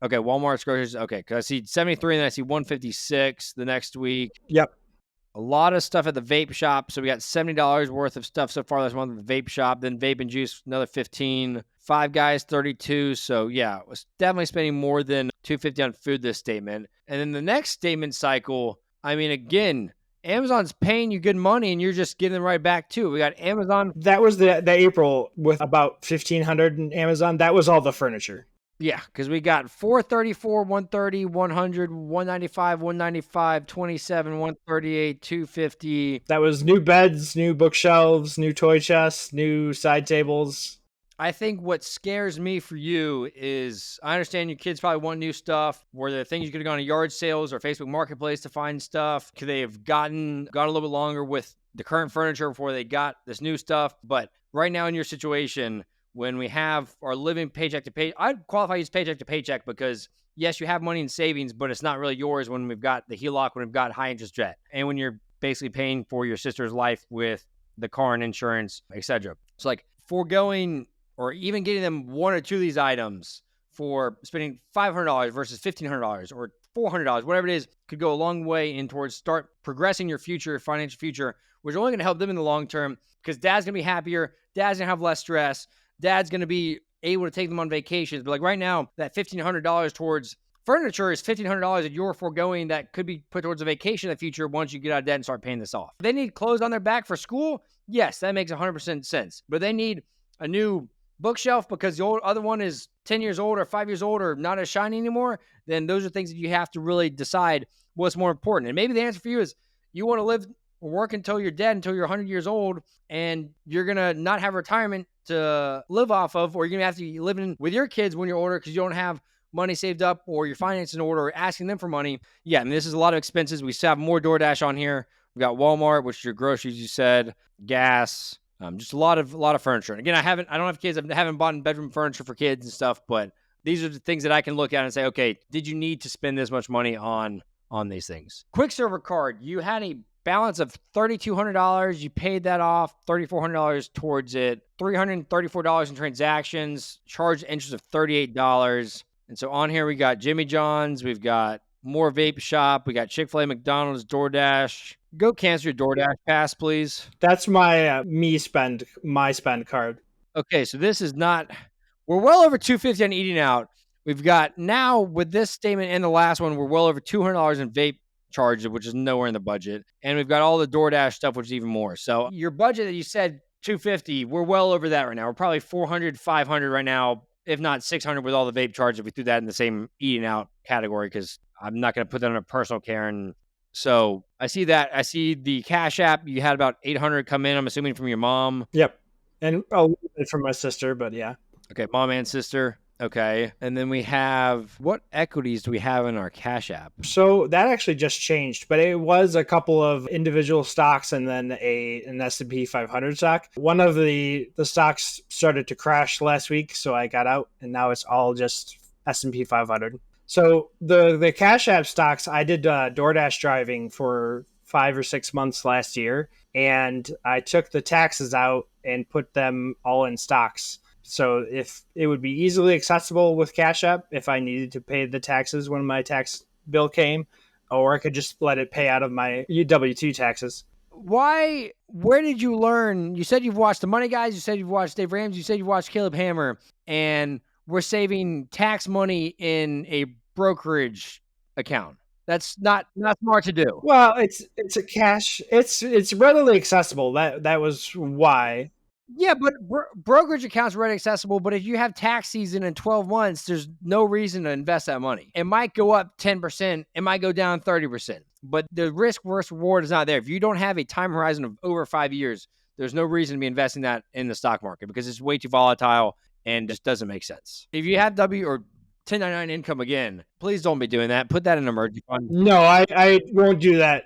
S1: Okay, Walmart's groceries. Okay, because I see 73 and then I see 156 the next week.
S2: Yep.
S1: A lot of stuff at the vape shop. So we got $70 worth of stuff so far this month at the vape shop. Then vape and juice, another $15. Five Guys, $32. So yeah, I was definitely spending more than $250 on food this statement. And then the next statement cycle, I mean, again, Amazon's paying you good money and you're just giving them right back too. We got Amazon.
S2: That was the April with about $1,500 in Amazon. That was all the furniture.
S1: Yeah, because we got 434, 130, 100, 195, 195, 27, 138, 250.
S2: That was new beds, new bookshelves, new toy chests, new side tables.
S1: I think what scares me for you is I understand your kids probably want new stuff. Were there things you could have gone to yard sales or Facebook Marketplace to find stuff? Could they have gone a little bit longer with the current furniture before they got this new stuff? But right now in your situation, when we have our living paycheck to pay, I'd qualify as paycheck to paycheck because yes, you have money in savings, but it's not really yours when we've got the HELOC, when we've got high interest debt, and when you're basically paying for your sister's life with the car and insurance, etc. It's like foregoing or even getting them one or two of these items for spending $500 versus $1,500 or $400, whatever it is, could go a long way in towards start progressing your future, financial future, which is only going to help them in the long term because dad's going to be happier, dad's going to have less stress, dad's going to be able to take them on vacations. But like right now, that $1,500 towards furniture is $1,500 that you're foregoing that could be put towards a vacation in the future once you get out of debt and start paying this off. If they need clothes on their back for school, yes, that makes 100% sense. But they need a new bookshelf because the other one is 10 years old or 5 years old or not as shiny anymore, then those are things that you have to really decide what's more important. And maybe the answer for you is you want to live or work until you're dead, until you're 100 years old, and you're going to not have retirement to live off of, or you're going to have to be living with your kids when you're older because you don't have money saved up or your finances in order or asking them for money. Yeah, I mean, this is a lot of expenses. We still have more DoorDash on here. We've got Walmart, which is your groceries, you said, gas, just a lot of furniture. And again, I don't have kids. I haven't bought bedroom furniture for kids and stuff, but these are the things that I can look at and say, okay, did you need to spend this much money on these things? Quick server card. You had a balance of $3,200. You paid that off, $3,400 towards it, $334 in transactions, charged interest of $38. And so on here, we got Jimmy John's, we've got more vape shop, we got Chick-fil-A, McDonald's, DoorDash. Go cancel your DoorDash pass, please.
S2: That's my my spend card.
S1: Okay, so this is not, we're well over $250 on eating out. We've got now with this statement and the last one, we're well over $200 in vape charges, which is nowhere in the budget. And we've got all the DoorDash stuff, which is even more. So your budget that you said 250, we're well over that right now. We're probably 400, 500 right now, if not 600 with all the vape charges. If we threw that in the same eating out category, because I'm not going to put that on a personal care. And so I see that. I see the Cash App. You had about 800 come in, I'm assuming from your mom.
S2: Yep. And a little bit from my sister, but yeah.
S1: Okay, mom and sister. Okay. And then we have, what equities do we have in our Cash App?
S2: So that actually just changed, but it was a couple of individual stocks and then an S&P 500 stock. One of the stocks started to crash last week, so I got out, and now it's all just S&P 500. So the Cash App stocks, I did DoorDash driving for 5 or 6 months last year, and I took the taxes out and put them all in stocks. So if it would be easily accessible with Cash App if I needed to pay the taxes when my tax bill came, or I could just let it pay out of my W-2 taxes.
S1: Why? Where did you learn? You said you've watched The Money Guys. You said you've watched Dave Ramsey. You said you've watched Caleb Hammer, and we're saving tax money in a brokerage account. That's not smart to do.
S2: Well, it's a cash. It's readily accessible. That was why.
S1: Yeah, but brokerage accounts are readily accessible. But if you have tax season in 12 months, there's no reason to invest that money. It might go up 10%. It might go down 30%. But the risk versus reward is not there. If you don't have a time horizon of over 5 years, there's no reason to be investing that in the stock market because it's way too volatile and just doesn't make sense. If you have W or 1099 income again, please don't be doing that. Put that in an emergency fund.
S2: No, I won't do that.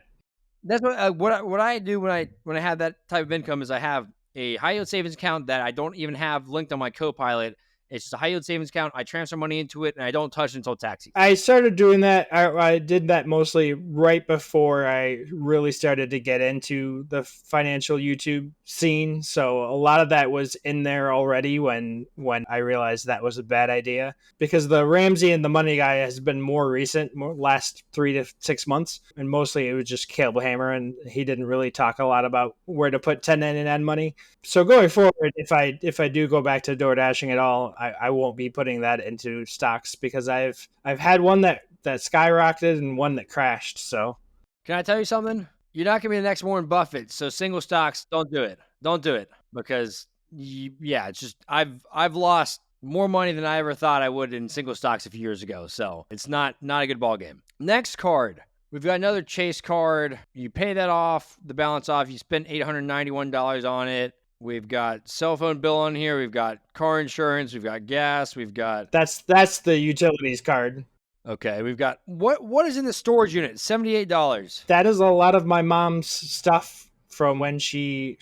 S1: That's what I do when I have that type of income is I have a high yield savings account that I don't even have linked on my Copilot. It's just a high yield savings account. I transfer money into it and I don't touch it until tax season.
S2: I started doing that. I did that mostly right before I really started to get into the financial YouTube scene. So a lot of that was in there already when I realized that was a bad idea, because the Ramsey and the Money Guy has been more recent, last 3 to 6 months. And mostly it was just Caleb Hammer, and he didn't really talk a lot about where to put 1099 money. So going forward, if I do go back to door dashing at all, I won't be putting that into stocks because I've had one that skyrocketed and one that crashed. So
S1: can I tell you something? You're not gonna be the next Warren Buffett. So single stocks, don't do it. Don't do it because it's just I've lost more money than I ever thought I would in single stocks a few years ago. So it's not a good ball game. Next card. We've got another Chase card. You pay that off, the balance off. You spend $891 on it. We've got cell phone bill on here. We've got car insurance. We've got gas. We've got...
S2: That's the utilities card.
S1: Okay. We've got... What is in the storage unit? $78.
S2: That is a lot of my mom's stuff from when she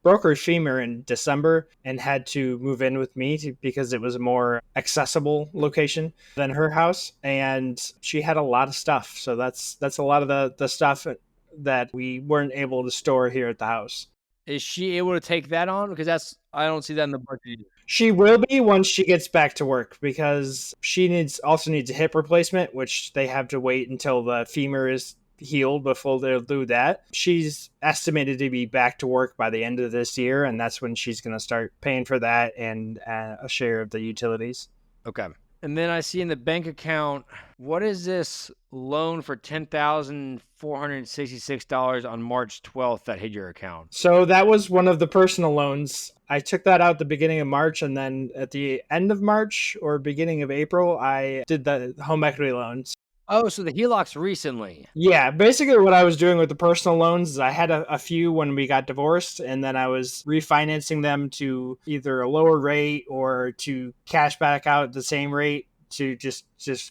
S2: broke her femur in December and had to move in with me because it was a more accessible location than her house. And she had a lot of stuff. So that's a lot of the stuff that we weren't able to store here at the house.
S1: Is she able to take that on? Because I don't see that in the budget either.
S2: She will be once she gets back to work because she also needs a hip replacement, which they have to wait until the femur is healed before they'll do that. She's estimated to be back to work by the end of this year, and that's when she's going to start paying for that and a share of the utilities.
S1: Okay. And then I see in the bank account, what is this loan for $10,466 on March 12th that hit your account?
S2: So that was one of the personal loans. I took that out at the beginning of March, and then at the end of March or beginning of April, I did the home equity loans.
S1: Oh, so the HELOCs recently.
S2: Yeah, basically what I was doing with the personal loans is I had a few when we got divorced, and then I was refinancing them to either a lower rate or to cash back out at the same rate to just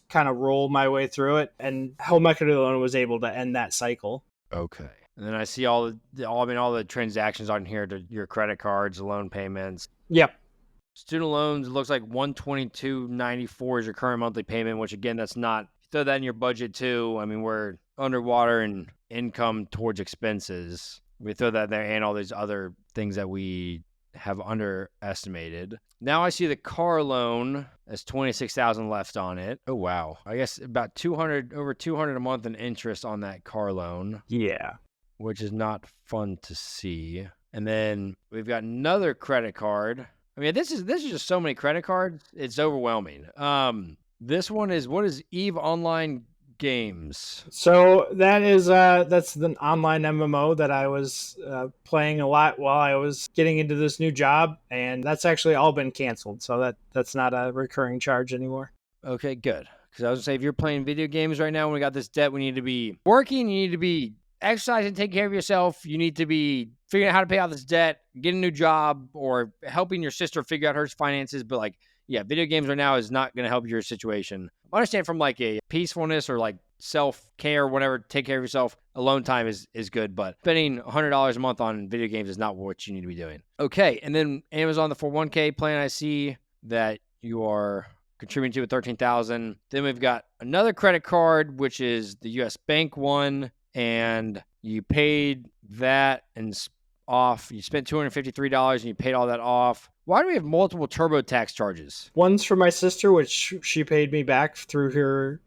S2: kind of roll my way through it. And home equity loan was able to end that cycle.
S1: Okay. And then I see all the transactions on here to your credit cards, loan payments.
S2: Yep.
S1: Student loans, it looks like $122.94 is your current monthly payment, which again, that's not... Throw that in your budget too. I mean, we're underwater in income towards expenses. We throw that there and all these other things that we have underestimated. Now I see the car loan has $26,000 left on it. Oh wow! I guess about over $200 a month in interest on that car loan.
S2: Yeah,
S1: which is not fun to see. And then we've got another credit card. I mean, this is just so many credit cards. It's overwhelming. This one is, what is Eve Online Games?
S2: So that is that's an online MMO that I was playing a lot while I was getting into this new job, and that's actually all been canceled. So that's not a recurring charge anymore.
S1: Okay, good. Because I was gonna say, if you're playing video games right now, when we got this debt, we need to be working. You need to be exercising, taking care of yourself. You need to be figuring out how to pay off this debt, get a new job, or helping your sister figure out her finances. But like, yeah, video games right now is not going to help your situation. I understand from like a peacefulness or like self care, whatever. Take care of yourself. Alone time is good, but spending $100 a month on video games is not what you need to be doing. Okay, and then Amazon, the 401k plan. I see that you are contributing to at 13,000. Then we've got another credit card, which is the U.S. Bank one, and you paid that and off. You spent $253 and you paid all that off. Why do we have multiple TurboTax charges?
S2: One's for my sister, which she paid me back through her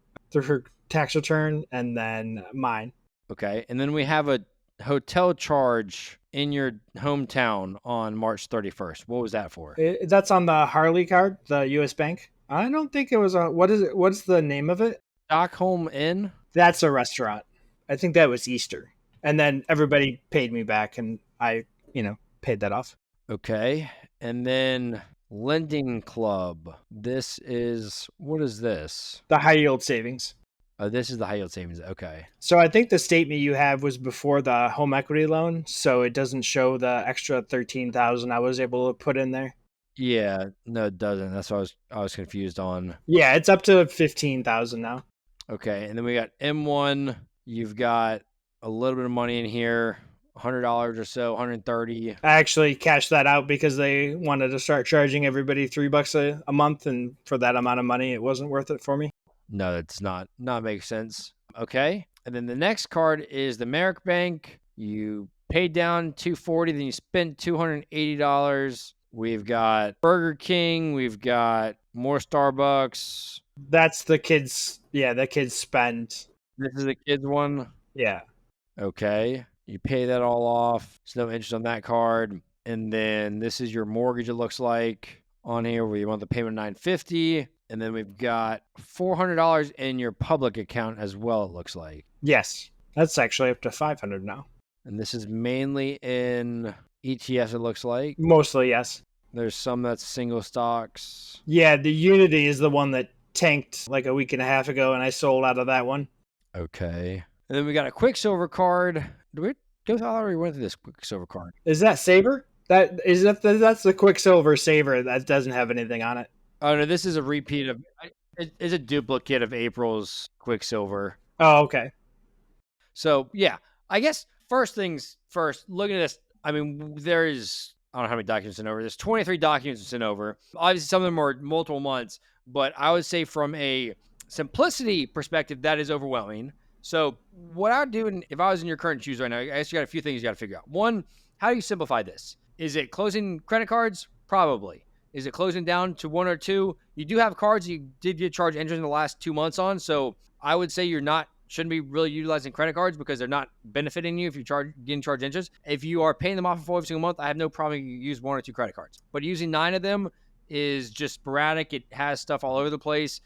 S2: tax return, and then mine.
S1: Okay, and then we have a hotel charge in your hometown on March 31st. What was that for?
S2: That's on the Harley card, the U.S. Bank. I don't think it was a. What is it? What's the name of it?
S1: Stockholm Inn?
S2: That's a restaurant. I think that was Easter. And then everybody paid me back, and I, paid that off.
S1: Okay, and then Lending Club. What is this?
S2: The high yield savings.
S1: Oh, this is the high yield savings. Okay.
S2: So I think the statement you have was before the home equity loan, so it doesn't show the extra 13,000 I was able to put in there.
S1: Yeah, no, it doesn't. That's what I was confused on.
S2: Yeah, it's up to 15,000 now.
S1: Okay, and then we got M1. You've got a little bit of money in here, $100 or so, 130.
S2: I actually cashed that out because they wanted to start charging everybody $3 a month, and for that amount of money, it wasn't worth it for me.
S1: No, that's not make sense. Okay, and then the next card is the Merrick Bank. You paid down $240, then you spent $280. We've got Burger King. We've got more Starbucks.
S2: That's the kids. Yeah, the kids spend.
S1: This is the kids one.
S2: Yeah.
S1: Okay. You pay that all off. There's no interest on that card. And then this is your mortgage, it looks like, on here where you want the payment of $950. And then we've got $400 in your public account as well, it looks like.
S2: Yes. That's actually up to 500 now.
S1: And this is mainly in ETFs, it looks like.
S2: Mostly, yes.
S1: There's some that's single stocks.
S2: Yeah, the Unity is the one that tanked like a week and a half ago, and I sold out of that one.
S1: Okay. And then we got a Quicksilver card. Do we go through or we went through this Quicksilver card?
S2: Is that Saver? That's the Quicksilver Saver that doesn't have anything on it.
S1: Oh no, this is a repeat of. It's a duplicate of April's Quicksilver.
S2: Oh, okay.
S1: So yeah, I guess first things first. Looking at this, I mean, there is, I don't know how many documents sent over. There's 23 documents sent over. Obviously, some of them are multiple months, but I would say from a simplicity perspective, that is overwhelming. So what I would do if I was in your current shoes right now, I guess you got a few things you got to figure out. One, how do you simplify this? Is it closing credit cards? Probably. Is it closing down to one or two? You do have cards you did get charged interest in the last 2 months on, so I would say shouldn't be really utilizing credit cards because they're not benefiting you if you're getting charged interest. If you are paying them off in full every single month, I have no problem if you use 1 or 2 credit cards. But using 9 of them is just sporadic. It has stuff all over the place.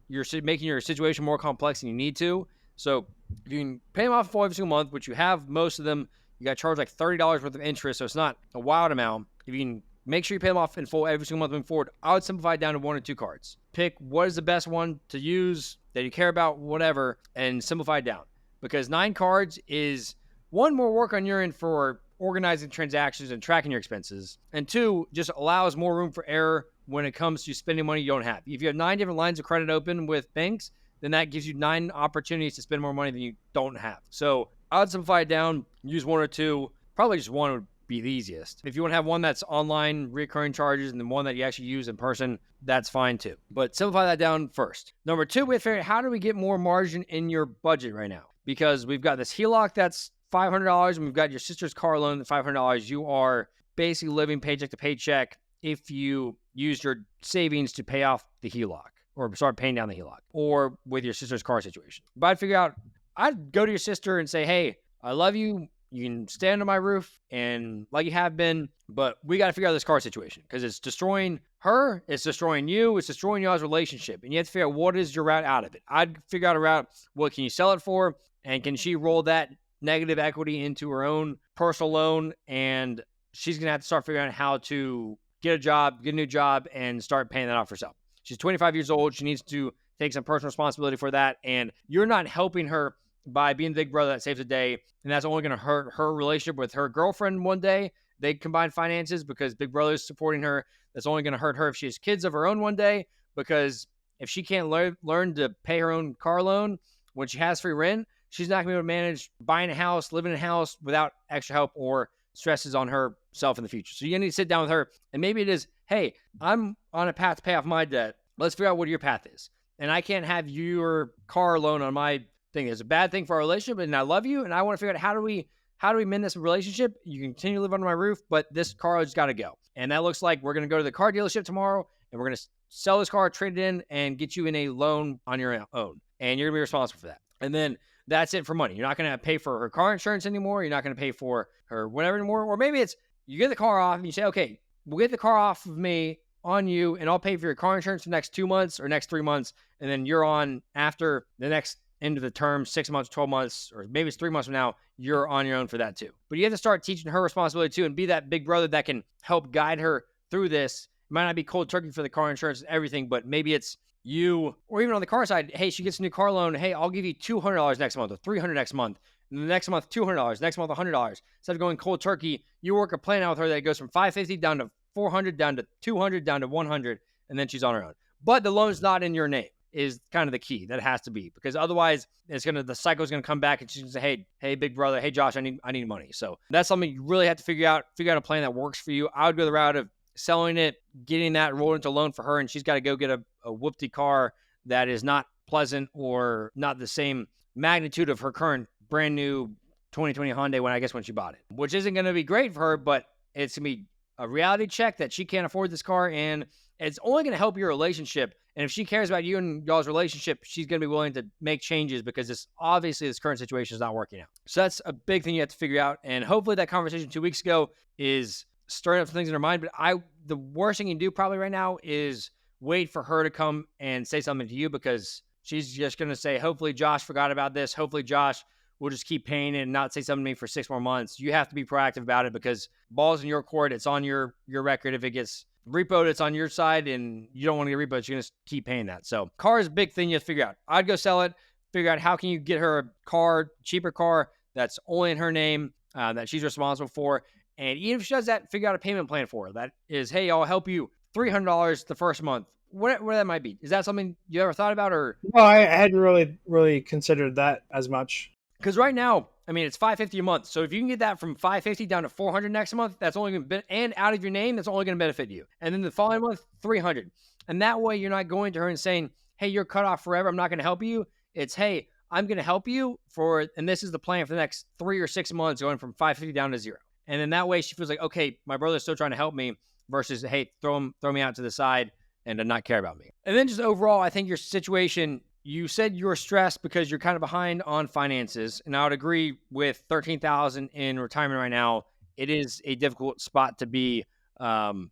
S1: You're making your situation more complex than you need to. So if you can pay them off in full every single month, which you have most of them, you got charged like $30 worth of interest, so it's not a wild amount. If you can make sure you pay them off in full every single month moving forward, I would simplify it down to 1 or 2 cards. Pick what is the best one to use that you care about, whatever, and simplify it down. Because 9 cards is, 1, more work on your end for organizing transactions and tracking your expenses, and 2, just allows more room for error when it comes to spending money you don't have. If you have 9 different lines of credit open with banks, then that gives you 9 opportunities to spend more money than you don't have. So I would simplify it down, use 1 or 2, probably just 1 would be the easiest. If you want to have one that's online, recurring charges, and then one that you actually use in person, that's fine too. But simplify that down first. Number 2, we have to figure out how do we get more margin in your budget right now? Because we've got this HELOC that's $500, and we've got your sister's car loan at $500. You are basically living paycheck to paycheck if you use your savings to pay off the HELOC or start paying down the HELOC, or with your sister's car situation. But I'd go to your sister and say, hey, I love you. you can stay under my roof and like you have been, but we got to figure out this car situation because it's destroying her, it's destroying you, it's destroying y'all's relationship. And you have to figure out what is your route out of it. I'd figure out a route. What can you sell it for? And can she roll that negative equity into her own personal loan? And she's going to have to start figuring out how to get a job, get a new job, and start paying that off herself. She's 25 years old. She needs to take some personal responsibility for that. And you're not helping her by being the big brother that saves the day. And that's only going to hurt her relationship with her girlfriend one day. They combine finances because big brother is supporting her. That's only going to hurt her if she has kids of her own one day, because if she can't learn to pay her own car loan when she has free rent, she's not going to be able to manage buying a house, living in a house without extra help or stresses on herself in the future. So you need to sit down with her, and maybe it is, hey, I'm on a path to pay off my debt. Let's figure out what your path is. And I can't have your car loan on my thing. It's a bad thing for our relationship, and I love you, and I want to figure out how do we mend this relationship? You can continue to live under my roof, but this car has got to go. And that looks like we're going to go to the car dealership tomorrow, and we're going to sell this car, trade it in, and get you in a loan on your own. And you're going to be responsible for that. And then that's it for money. You're not going to pay for her car insurance anymore. You're not going to pay for her whatever anymore. Or maybe it's you get the car off and you say, okay, we'll get the car off of me on you, and I'll pay for your car insurance for the next 2 months or next 3 months. And then you're on after the next end of the term, 6 months, 12 months, or maybe it's 3 months from now, you're on your own for that too. But you have to start teaching her responsibility too and be that big brother that can help guide her through this. It might not be cold turkey for the car insurance and everything, but maybe it's you, or even on the car side, hey, she gets a new car loan. Hey, I'll give you $200 next month or $300 next month. And the next month, $200, next month, $100. Instead of going cold turkey, you work a plan out with her that goes from $550 down to $400, down to $200, down to $100, and then she's on her own. But the loan's not in your name is kind of the key. That has to be, because otherwise the cycle's gonna come back and she's gonna say, hey, big brother, hey, Josh, I need money. So that's something you really have to figure out a plan that works for you. I would go the route of selling it, getting that rolled into loan for her, and she's got to go get a whoopty car that is not pleasant or not the same magnitude of her current brand new 2020 Hyundai when she bought it, which isn't going to be great for her, but it's going to be a reality check that she can't afford this car, and it's only going to help your relationship. And if she cares about you and y'all's relationship, she's going to be willing to make changes because this current situation is not working out. So that's a big thing you have to figure out. And hopefully that conversation 2 weeks ago is stirring up some things in her mind. But the worst thing you can do probably right now is wait for her to come and say something to you, because she's just going to say, hopefully Josh forgot about this. Hopefully Josh will just keep paying it and not say something to me for 6 more months. You have to be proactive about it, because ball's in your court. It's on your record. If it gets repoed, it's on your side, and you don't want to get repoed. You're going to keep paying that. So car is a big thing you have to figure out. I'd go sell it, figure out how can you get her a cheaper car that's only in her name, that she's responsible for. And even if she does that, figure out a payment plan for her. That is, hey, I'll help you $300 the first month. Whatever that might be. Is that something you ever thought about? Or
S2: no, I hadn't really considered that as much.
S1: Because right now, I mean, it's $550 a month. So if you can get that from $550 down to $400 next month, that's only going to and out of your name, that's only going to benefit you. And then the following month, $300. And that way, you're not going to her and saying, hey, you're cut off forever, I'm not going to help you. It's, hey, I'm going to help you and this is the plan for the next 3 or 6 months, going from $550 down to $0. And then that way she feels like, okay, my brother's still trying to help me, versus, hey, throw me out to the side and to not care about me. And then just overall, I think your situation, you said you were stressed because you're kind of behind on finances. And I would agree with $13,000 in retirement right now. It is a difficult spot to be in.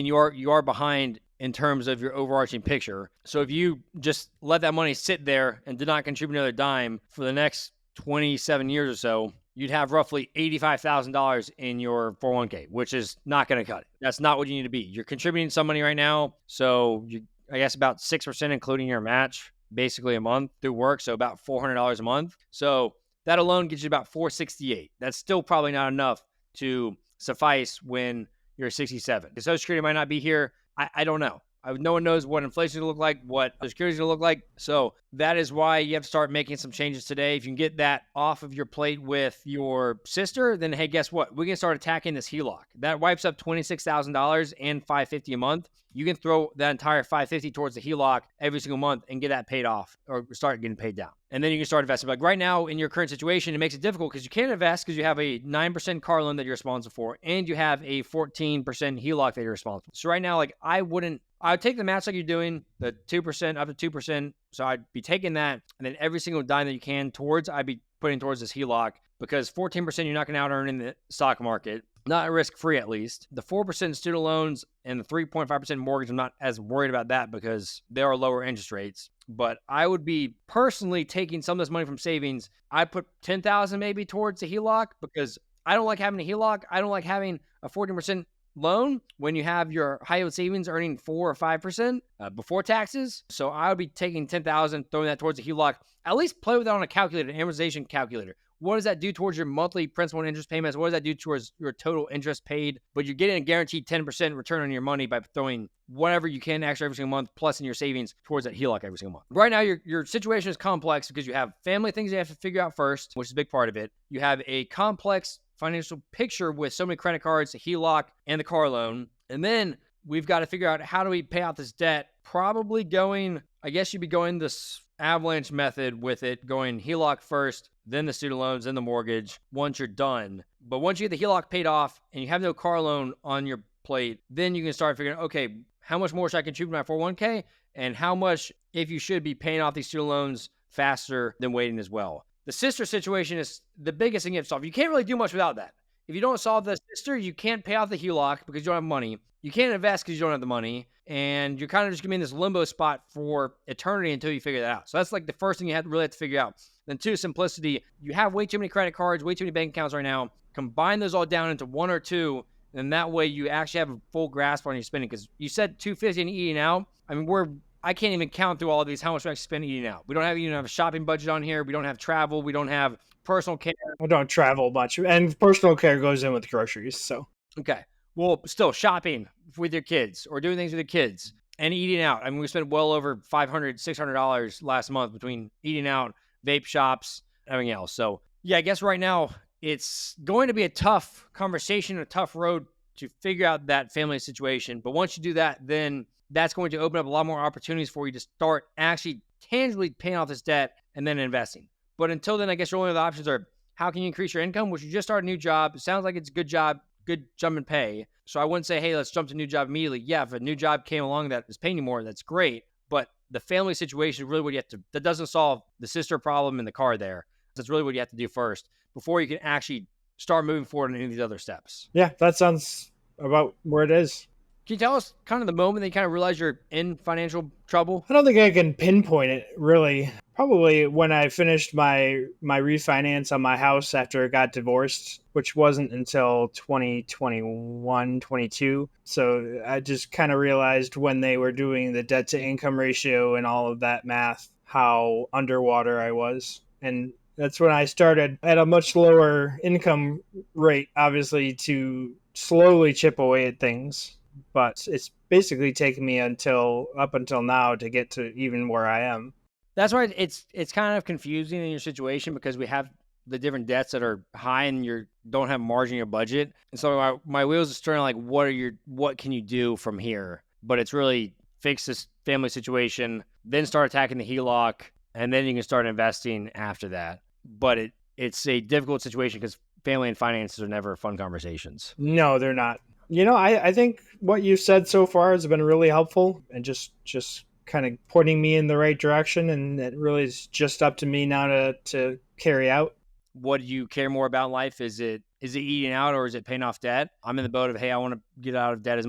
S1: You are behind in terms of your overarching picture. So if you just let that money sit there and did not contribute another dime for the next 27 years or so, you'd have roughly $85,000 in your 401k, which is not going to cut it. That's not what you need to be. You're contributing some money right now. So I guess about 6%, including your match, basically a month through work. So about $400 a month. So that alone gets you about $468. That's still probably not enough to suffice when you're 67. The Social Security might not be here. I don't know. No one knows what inflation is going to look like, what Social Security is going to look like. So that is why you have to start making some changes today. If you can get that off of your plate with your sister, then hey, guess what? We can start attacking this HELOC. That wipes up $26,000 and $550 a month. You can throw that entire $550 towards the HELOC every single month and get that paid off or start getting paid down. And then you can start investing. Like right now in your current situation, it makes it difficult because you can't invest because you have a 9% car loan that you're responsible for, and you have a 14% HELOC that you're responsible for. So right now, like I would take the match like you're doing, the 2% up to 2%, So I'd be taking that, and then every single dime that you can I'd be putting towards this HELOC, because 14% you're not going to out earn in the stock market, not risk free at least. The 4% student loans and the 3.5% mortgage, I'm not as worried about that because there are lower interest rates. But I would be personally taking some of this money from savings. I put $10,000 maybe towards the HELOC, because I don't like having a HELOC. I don't like having a 14% loan when you have your high yield savings earning 4 or 5% before taxes. So I would be taking $10,000, throwing that towards the HELOC. At least play with that on a calculator, an amortization calculator. What does that do towards your monthly principal and interest payments? What does that do towards your total interest paid? But you're getting a guaranteed 10% return on your money by throwing whatever you can extra every single month, plus in your savings towards that HELOC every single month. Right now, your situation is complex because you have family things you have to figure out first, which is a big part of it. You have a complex financial picture with so many credit cards, the HELOC, and the car loan. And then we've got to figure out, how do we pay out this debt? Probably I guess you'd be going this avalanche method with it, going HELOC first, then the student loans, then the mortgage once you're done. But once you get the HELOC paid off and you have no car loan on your plate, then you can start figuring, okay, how much more should I contribute to my 401k? And how much, if you should be paying off these student loans faster than waiting as well. The sister situation is the biggest thing you have to solve. You can't really do much without that. If you don't solve the sister, you can't pay off the HELOC because you don't have money. You can't invest because you don't have the money. And you're kind of just going to be in this limbo spot for eternity until you figure that out. So that's like the first thing you really have to figure out. Then 2, simplicity. You have way too many credit cards, way too many bank accounts right now. Combine those all down into 1 or 2. And that way you actually have a full grasp on your spending. Because you said $250 in eating out. I mean, I can't even count through all of these how much we actually spend eating out. We don't even have a shopping budget on here. We don't have travel. We don't have personal care.
S2: I don't travel much, and personal care goes in with groceries. So
S1: okay, well, still shopping with your kids or doing things with your kids and eating out. I mean, we spent well over $500, $600 last month between eating out, vape shops, everything else. So yeah, I guess right now it's going to be a tough conversation, a tough road to figure out that family situation. But once you do that, then that's going to open up a lot more opportunities for you to start actually tangibly paying off this debt and then investing. But until then, I guess your only other options are, how can you increase your income? Which you just started a new job. It sounds like it's a good job, good jump in pay. So I wouldn't say, hey, let's jump to a new job immediately. Yeah, if a new job came along that is paying you more, that's great. But the family situation is really what you have to, that doesn't solve the sister problem in the car there. That's really what you have to do first before you can actually start moving forward on any of these other steps.
S2: Yeah, that sounds about where it is.
S1: Can you tell us kind of the moment that you kind of realize you're in financial trouble?
S2: I don't think I can pinpoint it really. Probably when I finished my refinance on my house after I got divorced, which wasn't until 2021, 22. So I just kind of realized when they were doing the debt to income ratio and all of that math, how underwater I was. And that's when I started at a much lower income rate, obviously, to slowly chip away at things. But it's basically taken me up until now to get to even where I am.
S1: That's why it's kind of confusing in your situation, because we have the different debts that are high and you don't have margin in your budget. And so my wheels are turning like, what can you do from here? But it's really fix this family situation, then start attacking the HELOC, and then you can start investing after that. But it's a difficult situation because family and finances are never fun conversations.
S2: No, they're not. I think what you've said so far has been really helpful and just kind of pointing me in the right direction. And it really is just up to me now to carry out.
S1: What do you care more about in life? Is it eating out or is it paying off debt? I'm in the boat of, hey, I want to get out of debt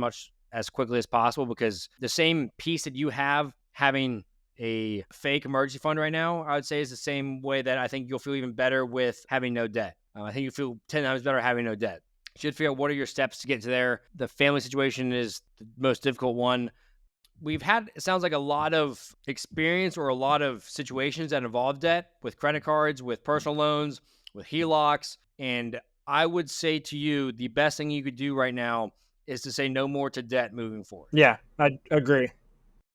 S1: as quickly as possible, because the same piece that you have having a fake emergency fund right now, I would say, is the same way that I think you'll feel even better with having no debt. I think you feel 10 times better having no debt. You should figure out what are your steps to get to there. The family situation is the most difficult one. We've had, it sounds like, a lot of experience or a lot of situations that involve debt with credit cards, with personal loans, with HELOCs. And I would say to you, the best thing you could do right now is to say no more to debt moving forward.
S2: Yeah, I agree.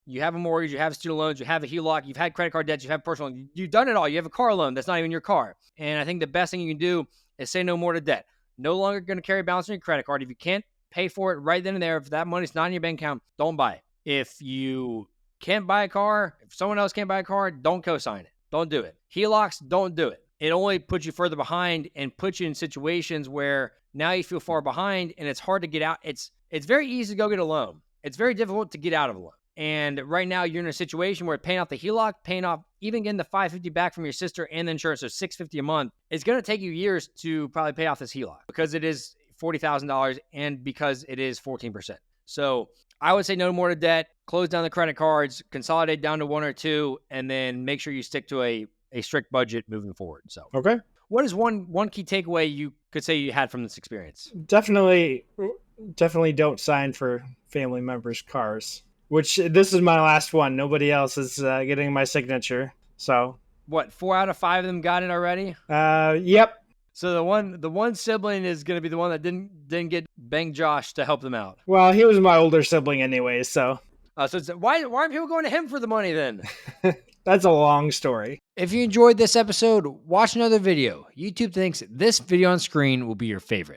S1: You have a mortgage, you have student loans, you have a HELOC, you've had credit card debts, you have personal, you've done it all. You have a car loan that's not even your car. And I think the best thing you can do is say no more to debt. No longer going to carry a balance on your credit card. If you can't pay for it right then and there, if that money's not in your bank account, don't buy it. If you can't buy a car, if someone else can't buy a car, don't co-sign it. Don't do it. HELOCs, don't do it. It only puts you further behind and puts you in situations where now you feel far behind and it's hard to get out. It's very easy to go get a loan. It's very difficult to get out of a loan. And right now you're in a situation where paying off the HELOC, paying off, even getting the $550 back from your sister and the insurance, so $650 a month, it's going to take you years to probably pay off this HELOC because it is $40,000 and because it is 14%. So I would say no more to debt, close down the credit cards, consolidate down to one or two, and then make sure you stick to a strict budget moving forward. So,
S2: Okay.
S1: What is one key takeaway you could say you had from this experience?
S2: Definitely don't sign for family members' cars. Which this is my last one. Nobody else is getting my signature. So
S1: what? 4 out of 5 of them got it already.
S2: Yep.
S1: So the one sibling is going to be the one that didn't get Bang Josh to help them out.
S2: Well, he was my older sibling anyway. So
S1: why aren't people going to him for the money then?
S2: That's a long story.
S1: If you enjoyed this episode, watch another video. YouTube thinks this video on screen will be your favorite.